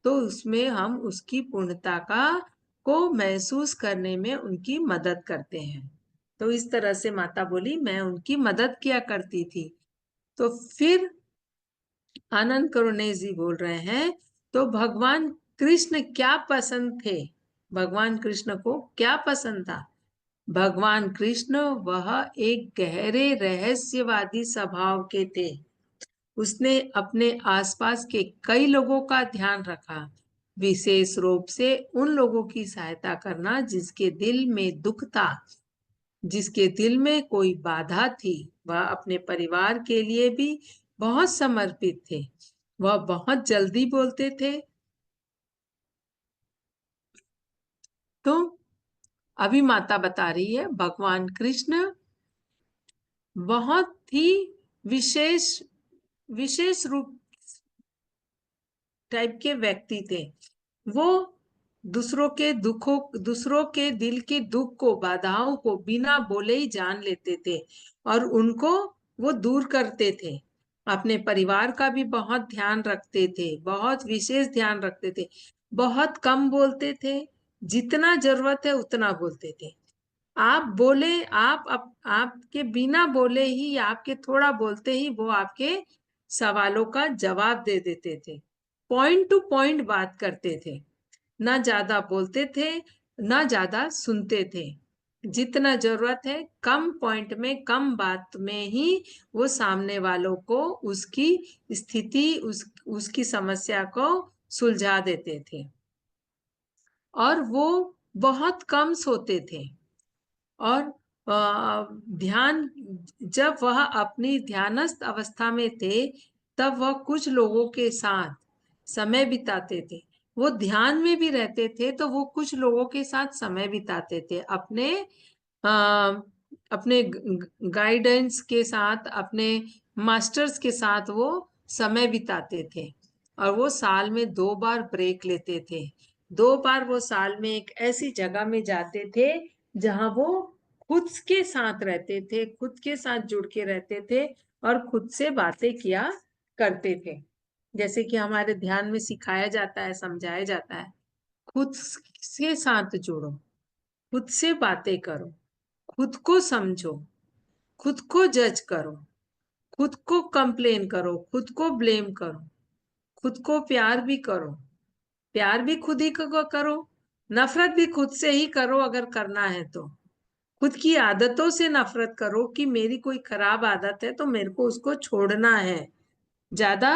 तो उसमें हम उसकी पूर्णता का को महसूस करने में उनकी मदद करते हैं। तो इस तरह से माता बोली मैं उनकी मदद किया करती थी। तो फिर आनंद करुणे जी बोल रहे हैं, तो भगवान कृष्ण क्या पसंद थे? भगवान कृष्ण को क्या पसंद था? भगवान कृष्ण वह एक गहरे रहस्यवादी स्वभाव के थे। उसने अपने आसपास के कई लोगों का ध्यान रखा, विशेष रूप से उन लोगों की सहायता करना जिसके दिल में दुख था, जिसके दिल में कोई बाधा थी। वह अपने परिवार के लिए भी बहुत समर्पित थे। वह बहुत जल्दी बोलते थे। तो अभी माता बता रही है, भगवान कृष्ण बहुत ही विशेष विशेष रूप टाइप के व्यक्ति थे। वो दूसरों के दिल के दुख को, बाधाओं को बिना बोले ही जान लेते थे और उनको वो दूर करते थे। अपने परिवार का भी बहुत ध्यान रखते थे, बहुत विशेष ध्यान रखते थे। बहुत कम बोलते थे, जितना जरूरत है उतना बोलते थे। आप बोले, आपके बिना बोले ही, आपके थोड़ा बोलते ही वो आपके सवालों का जवाब दे देते थे। पॉइंट टू पॉइंट बात करते थे, ना ज्यादा बोलते थे, ना ज्यादा सुनते थे। जितना जरूरत है कम पॉइंट में, कम बात में ही वो सामने वालों को उसकी स्थिति, उसकी समस्या को सुलझा देते थे। और वो बहुत कम सोते थे। और ध्यान, जब वह अपनी ध्यानस्थ अवस्था में थे तब वह कुछ लोगों के साथ समय बिताते थे। वो ध्यान में भी रहते थे तो वो कुछ लोगों के साथ समय बिताते थे, अपने अपने गाइडेंस के साथ, अपने मास्टर्स के साथ वो समय बिताते थे। और वो साल में 2 बार ब्रेक लेते थे। 2 बार वो साल में एक ऐसी जगह में जाते थे जहां वो खुद के साथ रहते थे, खुद के साथ जुड़ के रहते थे और खुद से बातें किया करते थे। जैसे कि हमारे ध्यान में सिखाया जाता है, समझाया जाता है, खुद के साथ जुड़ो, खुद से बातें करो, खुद को समझो, खुद को जज करो, खुद को कंप्लेन करो, खुद को ब्लेम करो, खुद को प्यार भी करो। प्यार भी खुद ही को करो, नफरत भी खुद से ही करो अगर करना है तो। खुद की आदतों से नफरत करो कि मेरी कोई खराब आदत है तो मेरे को उसको छोड़ना है। ज्यादा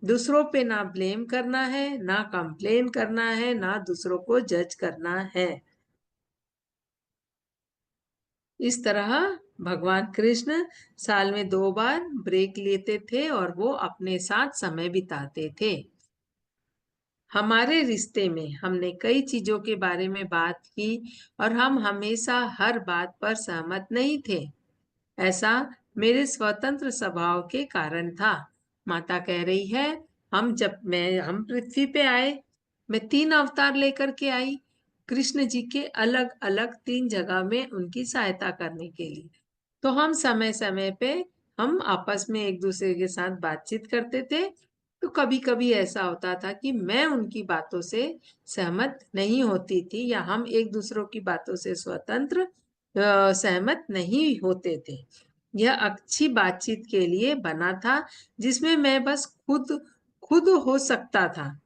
दूसरों पे ना ब्लेम करना है, ना कंप्लेन करना है, ना दूसरों को जज करना है। इस तरह भगवान कृष्ण साल में 2 बार ब्रेक लेते थे और वो अपने साथ समय बिताते थे। हमारे रिश्ते में हमने कई चीजों के बारे में बात की और हम हमेशा हर बात पर सहमत नहीं थे। ऐसा मेरे स्वतंत्र स्वभाव के कारण था। माता कह रही है, हम पृथ्वी पे आए, मैं 3 अवतार लेकर के आई कृष्ण जी के, अलग अलग 3 जगह में उनकी सहायता करने के लिए। तो हम समय समय पे हम आपस में एक दूसरे के साथ बातचीत करते थे। तो कभी कभी ऐसा होता था कि मैं उनकी बातों से सहमत नहीं होती थी, या हम एक दूसरों की बातों से स्वतंत्र सहमत नहीं होते थे। यह अच्छी बातचीत के लिए बना था, जिसमें मैं बस खुद खुद हो सकता था,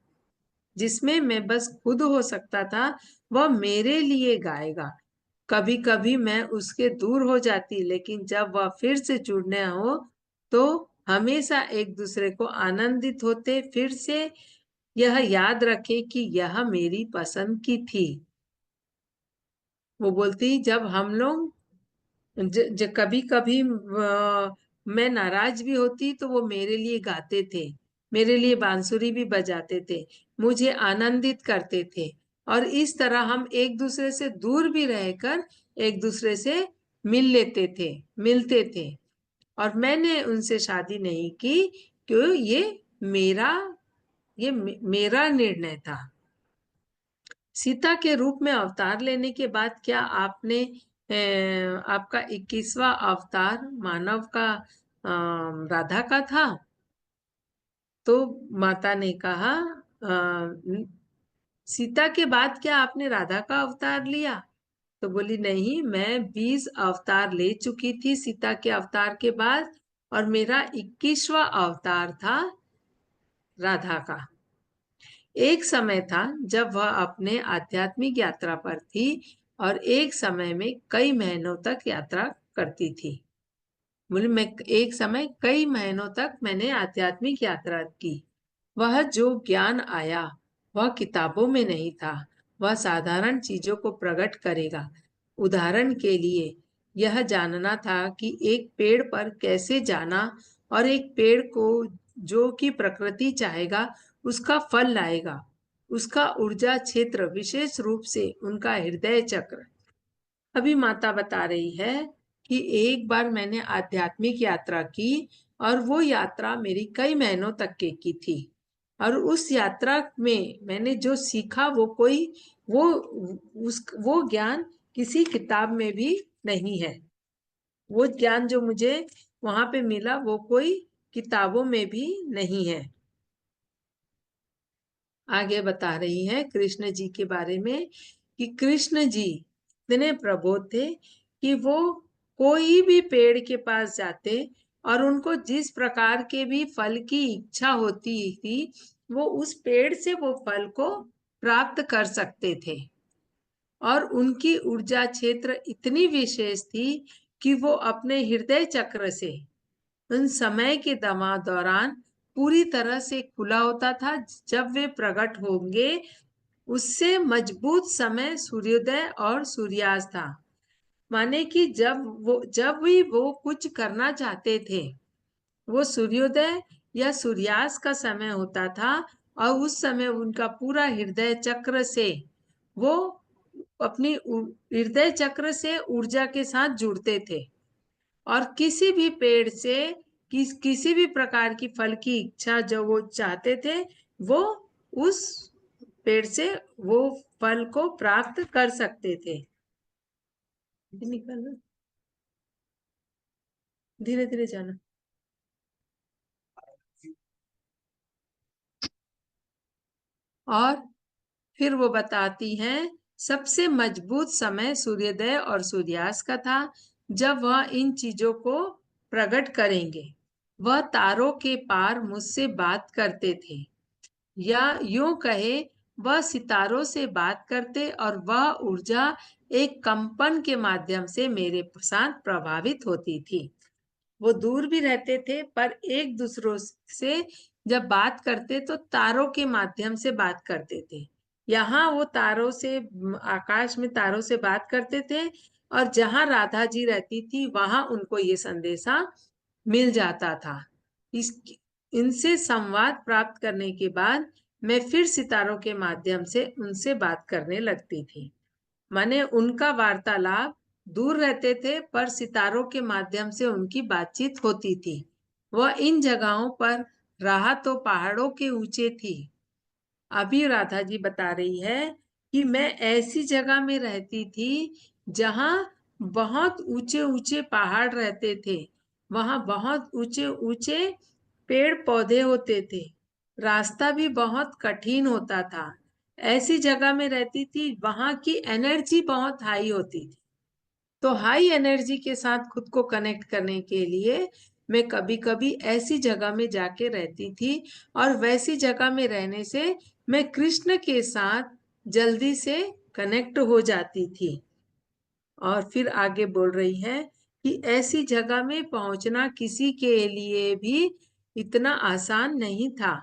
जिसमें मैं बस खुद हो सकता था। वह मेरे लिए गाएगा। कभी कभी मैं उसके दूर हो जाती, लेकिन जब वह फिर से जुड़ने हो तो हमेशा एक दूसरे को आनंदित होते। फिर से यह याद रखे कि यह मेरी पसंद की थी। वो बोलती, जब हम लोग कभी कभी मैं नाराज भी होती तो वो मेरे लिए गाते थे, मेरे लिए बांसुरी भी बजाते थे, मुझे आनंदित करते थे। और इस तरह हम एक दूसरे से दूर भी रहकर एक दूसरे से मिलते थे। और मैंने उनसे शादी नहीं की, क्यों? मेरा मेरा निर्णय था। सीता के रूप में अवतार लेने के बाद क्या आपका 21वां अवतार मानव का राधा का था? तो माता ने कहा, सीता के बाद क्या आपने राधा का अवतार लिया? तो बोली, नहीं, मैं 20 अवतार ले चुकी थी सीता के अवतार के बाद, और मेरा 21वां अवतार था राधा का। एक समय था जब वह अपने आध्यात्मिक यात्रा पर थी और एक समय में कई महीनों तक यात्रा करती थी। बोले, मैं एक समय कई महीनों तक मैंने आध्यात्मिक यात्रा की। वह जो ज्ञान आया वह किताबों में नहीं था, वह साधारण चीजों को प्रकट करेगा। उदाहरण के लिए यह जानना था कि एक पेड़ पर कैसे जाना, और एक पेड़ को जो कि प्रकृति चाहेगा उसका फल लाएगा। उसका ऊर्जा क्षेत्र, विशेष रूप से उनका हृदय चक्र। अभी माता बता रही है कि एक बार मैंने आध्यात्मिक यात्रा की, और वो यात्रा मेरी कई महीनों तक की थी। और उस यात्रा में मैंने जो सीखा वो वो ज्ञान किसी किताब में भी नहीं है। वो ज्ञान जो मुझे वहां पे मिला वो कोई किताबों में भी नहीं है। आगे बता रही है कृष्ण जी के बारे में कि कृष्ण जी इतने प्रबोध थे कि वो कोई भी पेड़ के पास जाते और उनको जिस प्रकार के भी फल की इच्छा होती थी, वो उस पेड़ से वो फल को प्राप्त कर सकते थे। और उनकी ऊर्जा क्षेत्र इतनी विशेष थी कि वो अपने हृदय चक्र से उन समय के दौरान पूरी तरह से खुला होता था। जब वे प्रकट होंगे, उससे मजबूत समय सूर्योदय और सूर्यास्त था। माने कि जब भी वो कुछ करना चाहते थे, वो सूर्योदय या सूर्यास्त का समय होता था, और उस समय उनका पूरा हृदय चक्र से वो अपनी हृदय चक्र से ऊर्जा के साथ जुड़ते थे। और किसी भी पेड़ से किसी भी प्रकार की फल की इच्छा जो वो चाहते थे, वो उस पेड़ से वो फल को प्राप्त कर सकते थे। निकलना, धीरे धीरे जाना। और फिर वो बताती हैं, सबसे मजबूत समय सूर्योदय और सूर्यास्त का था, जब वह इन चीजों को प्रकट करेंगे। वह तारों के पार मुझसे बात करते थे, या यूं कहे, वह सितारों से बात करते, और वह ऊर्जा एक कंपन के माध्यम से मेरे साथ प्रभावित होती थी। वो दूर भी रहते थे, पर एक दूसरों से जब बात करते तो तारों के माध्यम से बात करते थे। यहाँ वो तारों से, आकाश में तारों से बात करते थे, और जहाँ राधा जी रहती थी वहां उनको ये संदेशा मिल जाता था। इस इनसे संवाद प्राप्त करने के बाद मैं फिर सितारों के माध्यम से उनसे बात करने लगती थी। माने उनका वार्तालाप, दूर रहते थे पर सितारों के माध्यम से उनकी बातचीत होती थी। वह इन जगहों पर रहा तो पहाड़ों के ऊंचे थी। अभी राधा जी बता रही है कि मैं ऐसी जगह में रहती थी जहां बहुत ऊंचे ऊंचे पहाड़ रहते थे, वहां बहुत ऊंचे ऊंचे पेड़ पौधे होते थे, रास्ता भी बहुत कठिन होता था। ऐसी जगह में रहती थी वहां की एनर्जी बहुत हाई होती थी। तो हाई एनर्जी के साथ खुद को कनेक्ट करने के लिए मैं कभी कभी ऐसी जगह में जाके रहती थी, और वैसी जगह में रहने से मैं कृष्ण के साथ जल्दी से कनेक्ट हो जाती थी। और फिर आगे बोल रही है कि ऐसी जगह में पहुंचना किसी के लिए भी इतना आसान नहीं था।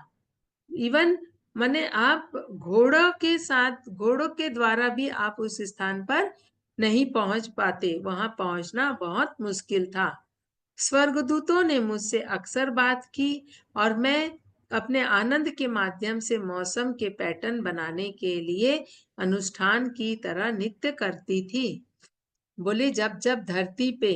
इवन माने आप घोड़ों के द्वारा भी आप उस स्थान पर नहीं पहुंच पाते, वहां पहुंचना बहुत मुश्किल था। स्वर्गदूतों ने मुझसे अक्सर बात की और मैं अपने आनंद के माध्यम से मौसम के पैटर्न बनाने के लिए अनुष्ठान की तरह नृत्य करती थी। बोले जब जब धरती पे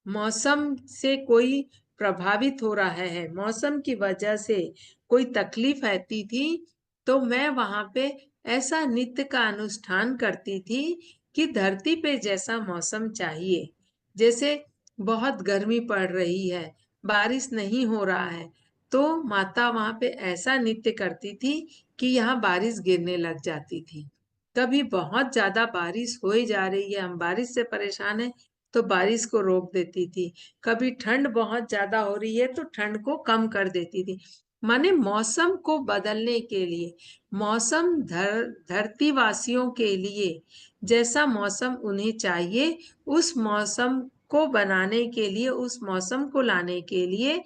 मौसम से कोई प्रभावित हो रहा है, मौसम की वजह से कोई तकलीफ आती थी, तो मैं वहां पे ऐसा नृत्य का अनुष्ठान करती थी कि धरती पे जैसा मौसम चाहिए, जैसे बहुत गर्मी पड़ रही है, बारिश नहीं हो रहा है, तो माता वहां पे ऐसा नृत्य करती थी कि यहाँ बारिश गिरने लग जाती थी। कभी बहुत ज्यादा बारिश हो ही जा रही है, हम बारिश से परेशान है, तो बारिश को रोक देती थी। कभी ठंड बहुत ज्यादा हो रही है तो ठंड को कम कर देती थी। माने मौसम को बदलने के लिए, मौसम धरती वासियों के लिए जैसा मौसम उन्हें चाहिए, उस मौसम को बनाने के लिए, उस मौसम को लाने के लिए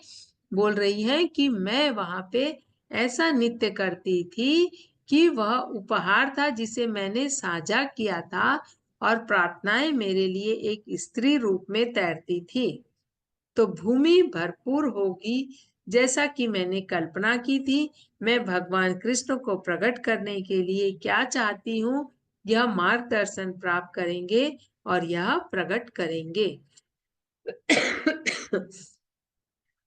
बोल रही है कि मैं वहां पे ऐसा नृत्य करती थी कि वह उपहार था जिसे मैंने साझा किया था और प्रार्थनाएं मेरे लिए एक स्त्री रूप में तैरती थी। तो भूमि भरपूर होगी जैसा कि मैंने कल्पना की थी। मैं भगवान कृष्ण को प्रकट करने के लिए क्या चाहती हूँ, यह मार्गदर्शन प्राप्त करेंगे और यह प्रकट करेंगे।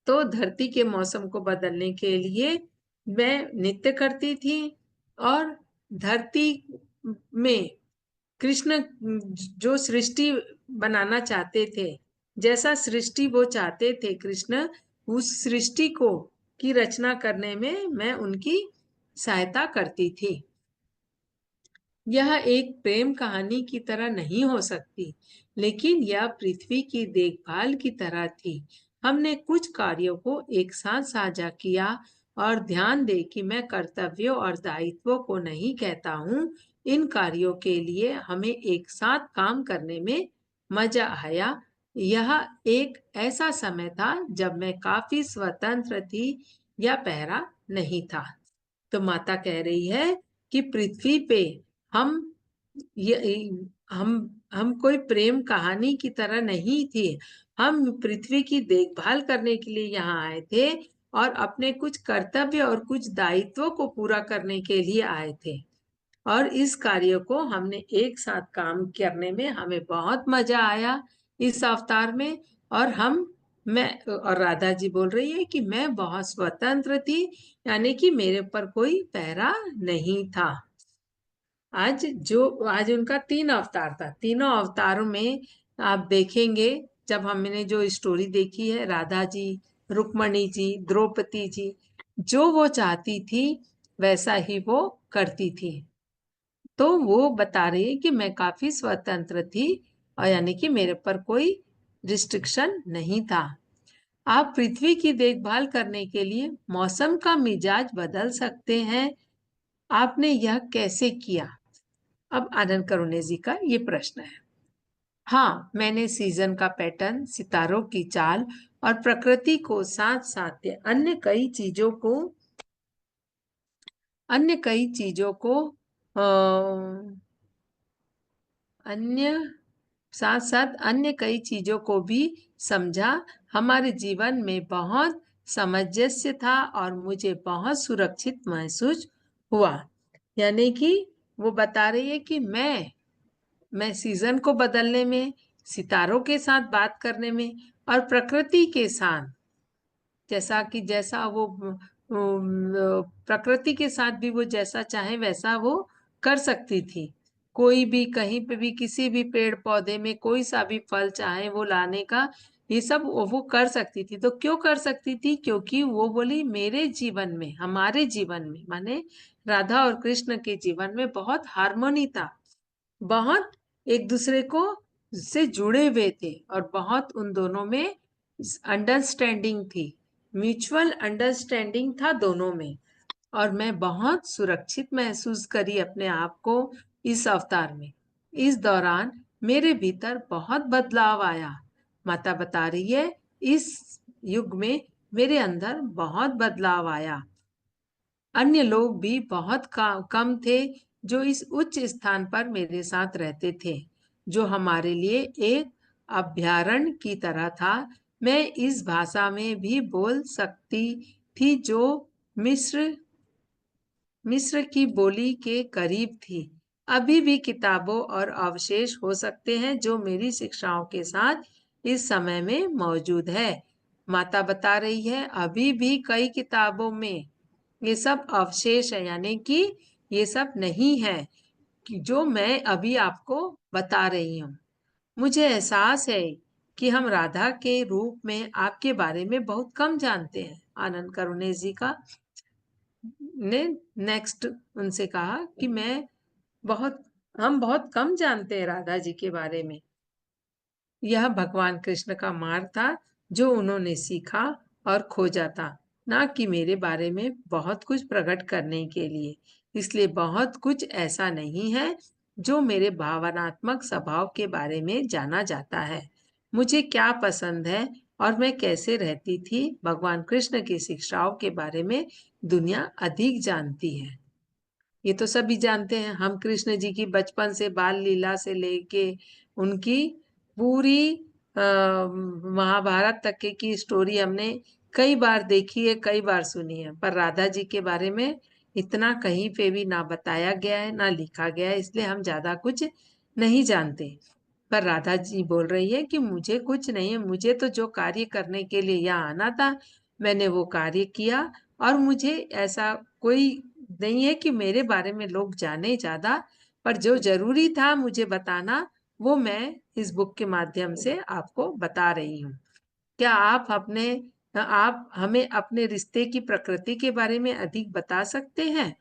तो धरती के मौसम को बदलने के लिए मैं नृत्य करती थी और धरती में कृष्ण जो सृष्टि बनाना चाहते थे, जैसा सृष्टि वो चाहते थे कृष्ण, उस सृष्टि को की रचना करने में मैं उनकी सहायता करती थी। यह एक प्रेम कहानी की तरह नहीं हो सकती, लेकिन यह पृथ्वी की देखभाल की तरह थी। हमने कुछ कार्यों को एक साथ साझा किया और ध्यान दे कि मैं कर्तव्यों और दायित्वों को नहीं कहता हूँ। इन कार्यों के लिए हमें एक साथ काम करने में मजा आया। यह एक ऐसा समय था जब मैं काफी स्वतंत्र थी या पहरा नहीं था। तो माता कह रही है कि पृथ्वी पे हम ये हम कोई प्रेम कहानी की तरह नहीं थे। हम पृथ्वी की देखभाल करने के लिए यहाँ आए थे और अपने कुछ कर्तव्य और कुछ दायित्वों को पूरा करने के लिए आए थे। और इस कार्य को हमने एक साथ काम करने में हमें बहुत मजा आया इस अवतार में। और मैं और राधा जी बोल रही है कि मैं बहुत स्वतंत्र थी, यानी कि मेरे पर कोई पहरा नहीं था। आज उनका 3 अवतार था। तीनों अवतारों में आप देखेंगे, जब हमने जो स्टोरी देखी है, राधा जी, रुक्मणी जी, द्रौपदी जी, जो वो चाहती थी वैसा ही वो करती थी। तो वो बता रही है कि मैं काफी स्वतंत्र थी और यानी कि मेरे पर कोई रिस्ट्रिक्शन नहीं था। आप पृथ्वी की देखभाल करने के लिए मौसम का मिजाज बदल सकते हैं। आपने यह कैसे किया? अब आनंद करुणे जी का ये प्रश्न है। हाँ, मैंने सीजन का पैटर्न, सितारों की चाल और प्रकृति को साथ साथ अन्य कई चीजों को अन्य साथ साथ अन्य कई चीजों को भी समझा। हमारे जीवन में बहुत सामंजस्य था और मुझे बहुत सुरक्षित महसूस हुआ। यानी कि वो बता रही है कि मैं सीजन को बदलने में, सितारों के साथ बात करने में और प्रकृति के साथ, जैसा वो प्रकृति के साथ भी वो जैसा चाहे वैसा वो कर सकती थी। कोई भी कहीं पे भी किसी भी पेड़ पौधे में कोई सा भी फल चाहे वो लाने का, ये सब वो कर सकती थी। तो क्यों कर सकती थी? क्योंकि वो बोली मेरे जीवन में, हमारे जीवन में, माने राधा और कृष्ण के जीवन में बहुत हार्मोनी था, बहुत एक दूसरे को से जुड़े हुए थे और बहुत उन दोनों में अंडरस्टैंडिंग थी, म्यूचुअल अंडरस्टैंडिंग था दोनों में। और मैं बहुत सुरक्षित महसूस करी अपने आप को इस अवतार में। इस दौरान मेरे भीतर बहुत बदलाव आया। माता बता रही है इस युग में मेरे अंदर बहुत बदलाव आया। अन्य लोग भी बहुत कम थे जो इस उच्च स्थान पर मेरे साथ रहते थे, जो हमारे लिए एक अभ्यारण्य की तरह था मैं इस भाषा में भी बोल सकती थी जो मिस्र की बोली के करीब थी। अभी भी किताबों और अवशेष हो सकते हैं जो मेरी शिक्षाओं के साथ इस समय में मौजूद है। माता बता रही है अभी भी कई किताबों में ये सब अवशेष है, यानी कि ये सब नहीं है कि जो मैं अभी आपको बता रही हूँ। मुझे एहसास है कि हम राधा के रूप में आपके बारे में बहुत कम जानते हैं। आनंद करुणेश जी का ने नेक्स्ट उनसे कहा कि हम बहुत कम जानते हैं राधा जी के बारे में। यह भगवान कृष्ण का मार्ग था जो उन्होंने सीखा और खोजा था, ना कि मेरे बारे में बहुत कुछ प्रकट करने के लिए। इसलिए बहुत कुछ ऐसा नहीं है जो मेरे भावनात्मक स्वभाव के बारे में जाना जाता है। मुझे क्या पसंद है और मैं कैसे रहती थी, भगवान कृष्ण की शिक्षाओं के बारे में दुनिया अधिक जानती है। ये तो सभी जानते हैं। हम कृष्ण जी की बचपन से बाल लीला से लेके उनकी पूरी महाभारत तक की स्टोरी हमने कई बार देखी है, कई बार सुनी है, पर राधा जी के बारे में इतना कहीं पे भी ना बताया गया है ना लिखा गया है, इसलिए हम ज्यादा कुछ नहीं जानते। पर राधा जी बोल रही है कि मुझे कुछ नहीं है, मुझे तो जो कार्य करने के लिए यहाँ आना था मैंने वो कार्य किया, और मुझे ऐसा कोई नहीं है कि मेरे बारे में लोग जाने ज्यादा, पर जो जरूरी था मुझे बताना वो मैं इस बुक के माध्यम से आपको बता रही हूँ। क्या आप हमें अपने रिश्ते की प्रकृति के बारे में अधिक बता सकते हैं?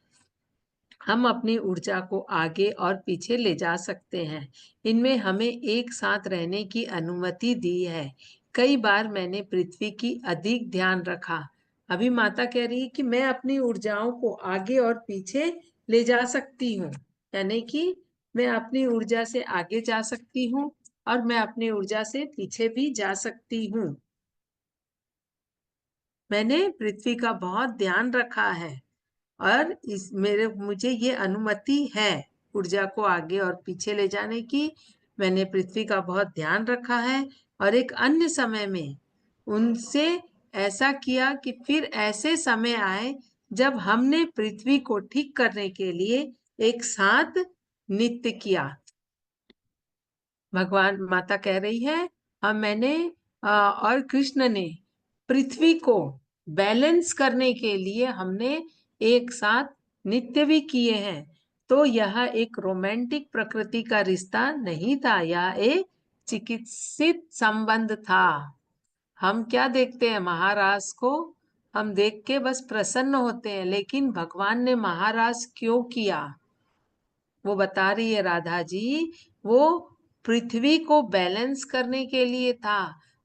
हम अपनी ऊर्जा को आगे और पीछे ले जा सकते हैं। इनमें हमें एक साथ रहने की अनुमति दी है। कई बार मैंने पृथ्वी की अधिक ध्यान रखा। अभी माता कह रही है कि मैं अपनी ऊर्जाओं को आगे और पीछे ले जा सकती हूँ, यानी कि मैं अपनी ऊर्जा से आगे जा सकती हूँ और मैं अपनी ऊर्जा से पीछे भी जा सकती हूँ। मैंने पृथ्वी का बहुत ध्यान रखा है और इस मेरे मुझे ये अनुमति है ऊर्जा को आगे और पीछे ले जाने की। मैंने पृथ्वी का बहुत ध्यान रखा है और एक अन्य समय में उनसे ऐसा किया कि फिर ऐसे समय आए जब हमने पृथ्वी को ठीक करने के लिए एक साथ नृत्य किया। भगवान माता कह रही है मैंने और कृष्ण ने पृथ्वी को बैलेंस करने के लिए हमने एक साथ नृत्य भी किए हैं। तो यह एक रोमांटिक प्रकृति का रिश्ता नहीं था, यह एक चिकित्सित संबंध था। हम क्या देखते हैं महाराज को, हम देख के बस प्रसन्न होते हैं, लेकिन भगवान ने महाराज क्यों किया वो बता रही है राधा जी। वो पृथ्वी को बैलेंस करने के लिए था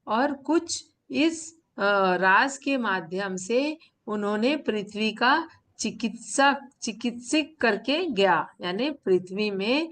और कुछ इस रास के माध्यम से उन्होंने पृथ्वी का चिकित्सित करके गया, यानी पृथ्वी में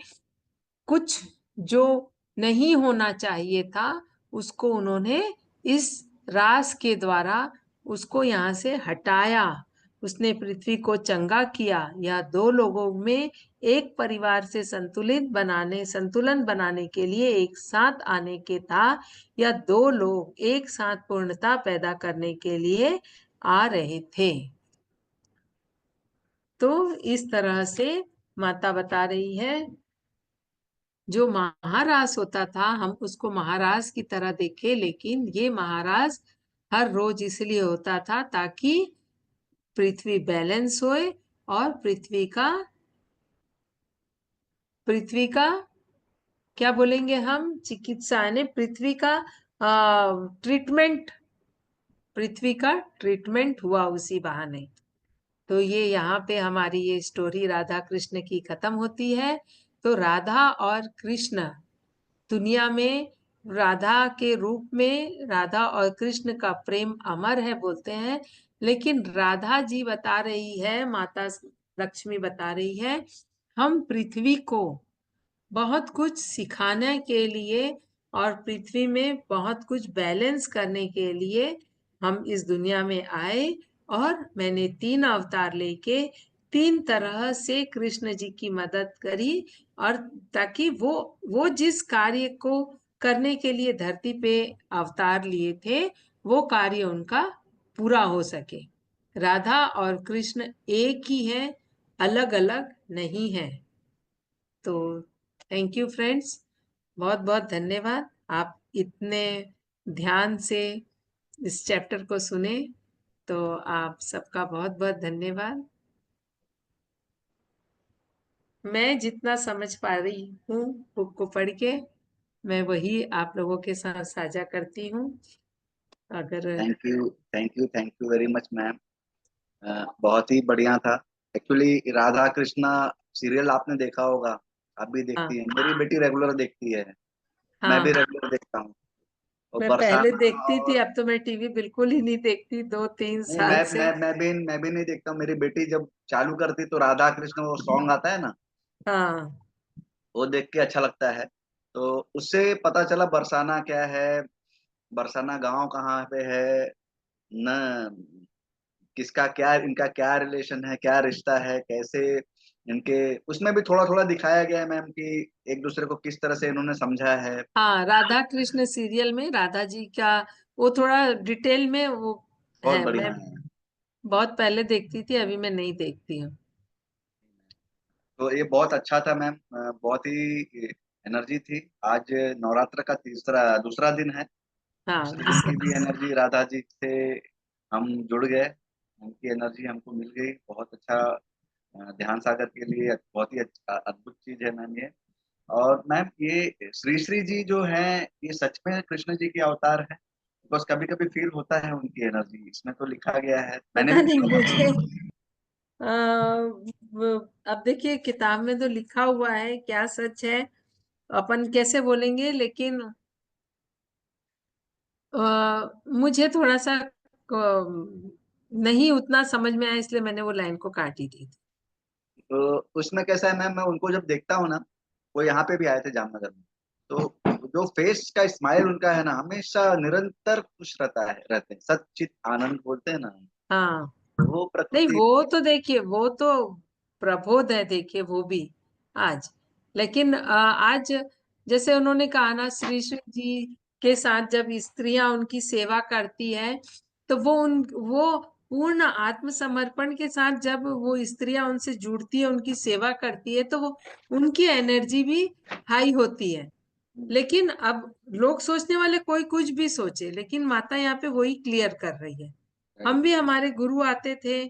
कुछ जो नहीं होना चाहिए था उसको उन्होंने इस रास के द्वारा उसको यहाँ से हटाया। उसने पृथ्वी को चंगा किया। यह दो लोगों में एक परिवार से संतुलन बनाने के लिए एक साथ आने के था, या दो लोग एक साथ पूर्णता पैदा करने के लिए आ रहे थे। तो इस तरह से माता बता रही है जो महाराज होता था हम उसको महाराज की तरह देखे, लेकिन ये महाराज हर रोज इसलिए होता था ताकि पृथ्वी बैलेंस होए और पृथ्वी का क्या बोलेंगे हम, चिकित्सा, यानी ट्रीटमेंट पृथ्वी का ट्रीटमेंट हुआ उसी बहाने। तो ये यहाँ पे हमारी ये स्टोरी राधा कृष्ण की खत्म होती है। तो राधा और कृष्ण दुनिया में, राधा के रूप में राधा और कृष्ण का प्रेम अमर है बोलते हैं, लेकिन राधा जी बता रही है, माता लक्ष्मी बता रही है हम पृथ्वी को बहुत कुछ सिखाने के लिए और पृथ्वी में बहुत कुछ बैलेंस करने के लिए हम इस दुनिया में आए, और मैंने 3 अवतार लेके 3 तरह से कृष्ण जी की मदद करी, और ताकि वो जिस कार्य को करने के लिए धरती पे अवतार लिए थे, वो कार्य उनका पूरा हो सके। राधा और कृष्ण एक ही है, अलग अलग नहीं है। तो थैंक यू फ्रेंड्स, बहुत बहुत धन्यवाद, आप इतने ध्यान से इस चैप्टर को सुने, तो आप सबका बहुत बहुत धन्यवाद। मैं जितना समझ पा रही हूँ बुक को पढ़ के, मैं वही आप लोगों के साथ साझा करती हूँ। अगर thank you very much ma'am. बहुत ही बढ़िया था। एक्चुअली राधा कृष्णा सीरियल आपने देखा होगा, आप भी हाँ देखती हैं, मेरी बेटी रेगुलर देखती है, मैं भी हाँ, रेगुलर देखता हूँ। और मैं पहले बरसाना देखती थी, और अब तो मैं टीवी बिल्कुल ही नहीं देखती, 2-3 साल से। मैं भी नहीं देखता हूँ। मेरी बेटी जब चालू करती तो राधा कृष्ण वो सॉन्ग आता है ना, हाँ वो देख के अच्छा लगता है। तो उससे पता चला बरसाना क्या है, बरसाना गांव कहाँ पे है न, किसका क्या, इनका क्या रिलेशन है, क्या रिश्ता है, कैसे इनके, उसमें भी थोड़ा थोड़ा दिखाया गया है मैम कि एक दूसरे को किस तरह से इन्होंने समझा है। हाँ, राधा कृष्ण सीरियल में राधा जी का वो थोड़ा डिटेल में वो बहुत है। बढ़िया मैं है। बहुत पहले देखती थी, अभी मैं नहीं देखती हूँ। तो ये बहुत अच्छा था मैम, बहुत ही एनर्जी थी। आज नवरात्र का तीसरा दूसरा दिन है। हाँ दूसरे दिन दूसरा। की भी एनर्जी राधा जी से हम जुड़ गए, उनकी एनर्जी हमको मिल गई। बहुत अच्छा। ध्यान सागर के लिए बहुत ही अद्भुत चीज है मैम ये। और मैम ये श्री श्री जी जो है, ये सच में कृष्ण जी के अवतार है? बिकॉज कभी कभी फील होता है उनकी एनर्जी, इसमें तो लिखा गया है, मैंने पता भी नहीं सुना मुझे, था। अब देखिए किताब में तो लिखा हुआ है, क्या सच है अपन कैसे बोलेंगे, लेकिन मुझे थोड़ा सा नहीं उतना समझ में आया, इसलिए मैंने वो लाइन को काट ही दी थी। तो उसमें कैसा है मैम, मैं उनको जब देखता हूँ ना, वो यहाँ पे भी आए थे जामनगर में, तो जो फेस का स्माइल उनका है ना, हमेशा निरंतर खुश रहता है, रहते हैं, सच्चित आनंद बोलते हैं ना, हाँ, वो नहीं प्रकृति। वो तो देखिए, वो तो प्रबोध है, देखिए वो भी आज, लेकिन आज जैसे उन्होंने कहा ना, श्री श्री जी के साथ जब स्त्रियां उनकी सेवा करती है, तो वो पूर्ण आत्मसमर्पण के साथ जब वो स्त्रियां उनसे जुड़ती है, उनकी सेवा करती है, तो वो उनकी एनर्जी भी हाई होती है। लेकिन अब लोग सोचने वाले कोई कुछ भी सोचे, लेकिन माता यहाँ पे वही क्लियर कर रही है। हम भी, हमारे गुरु आते थे,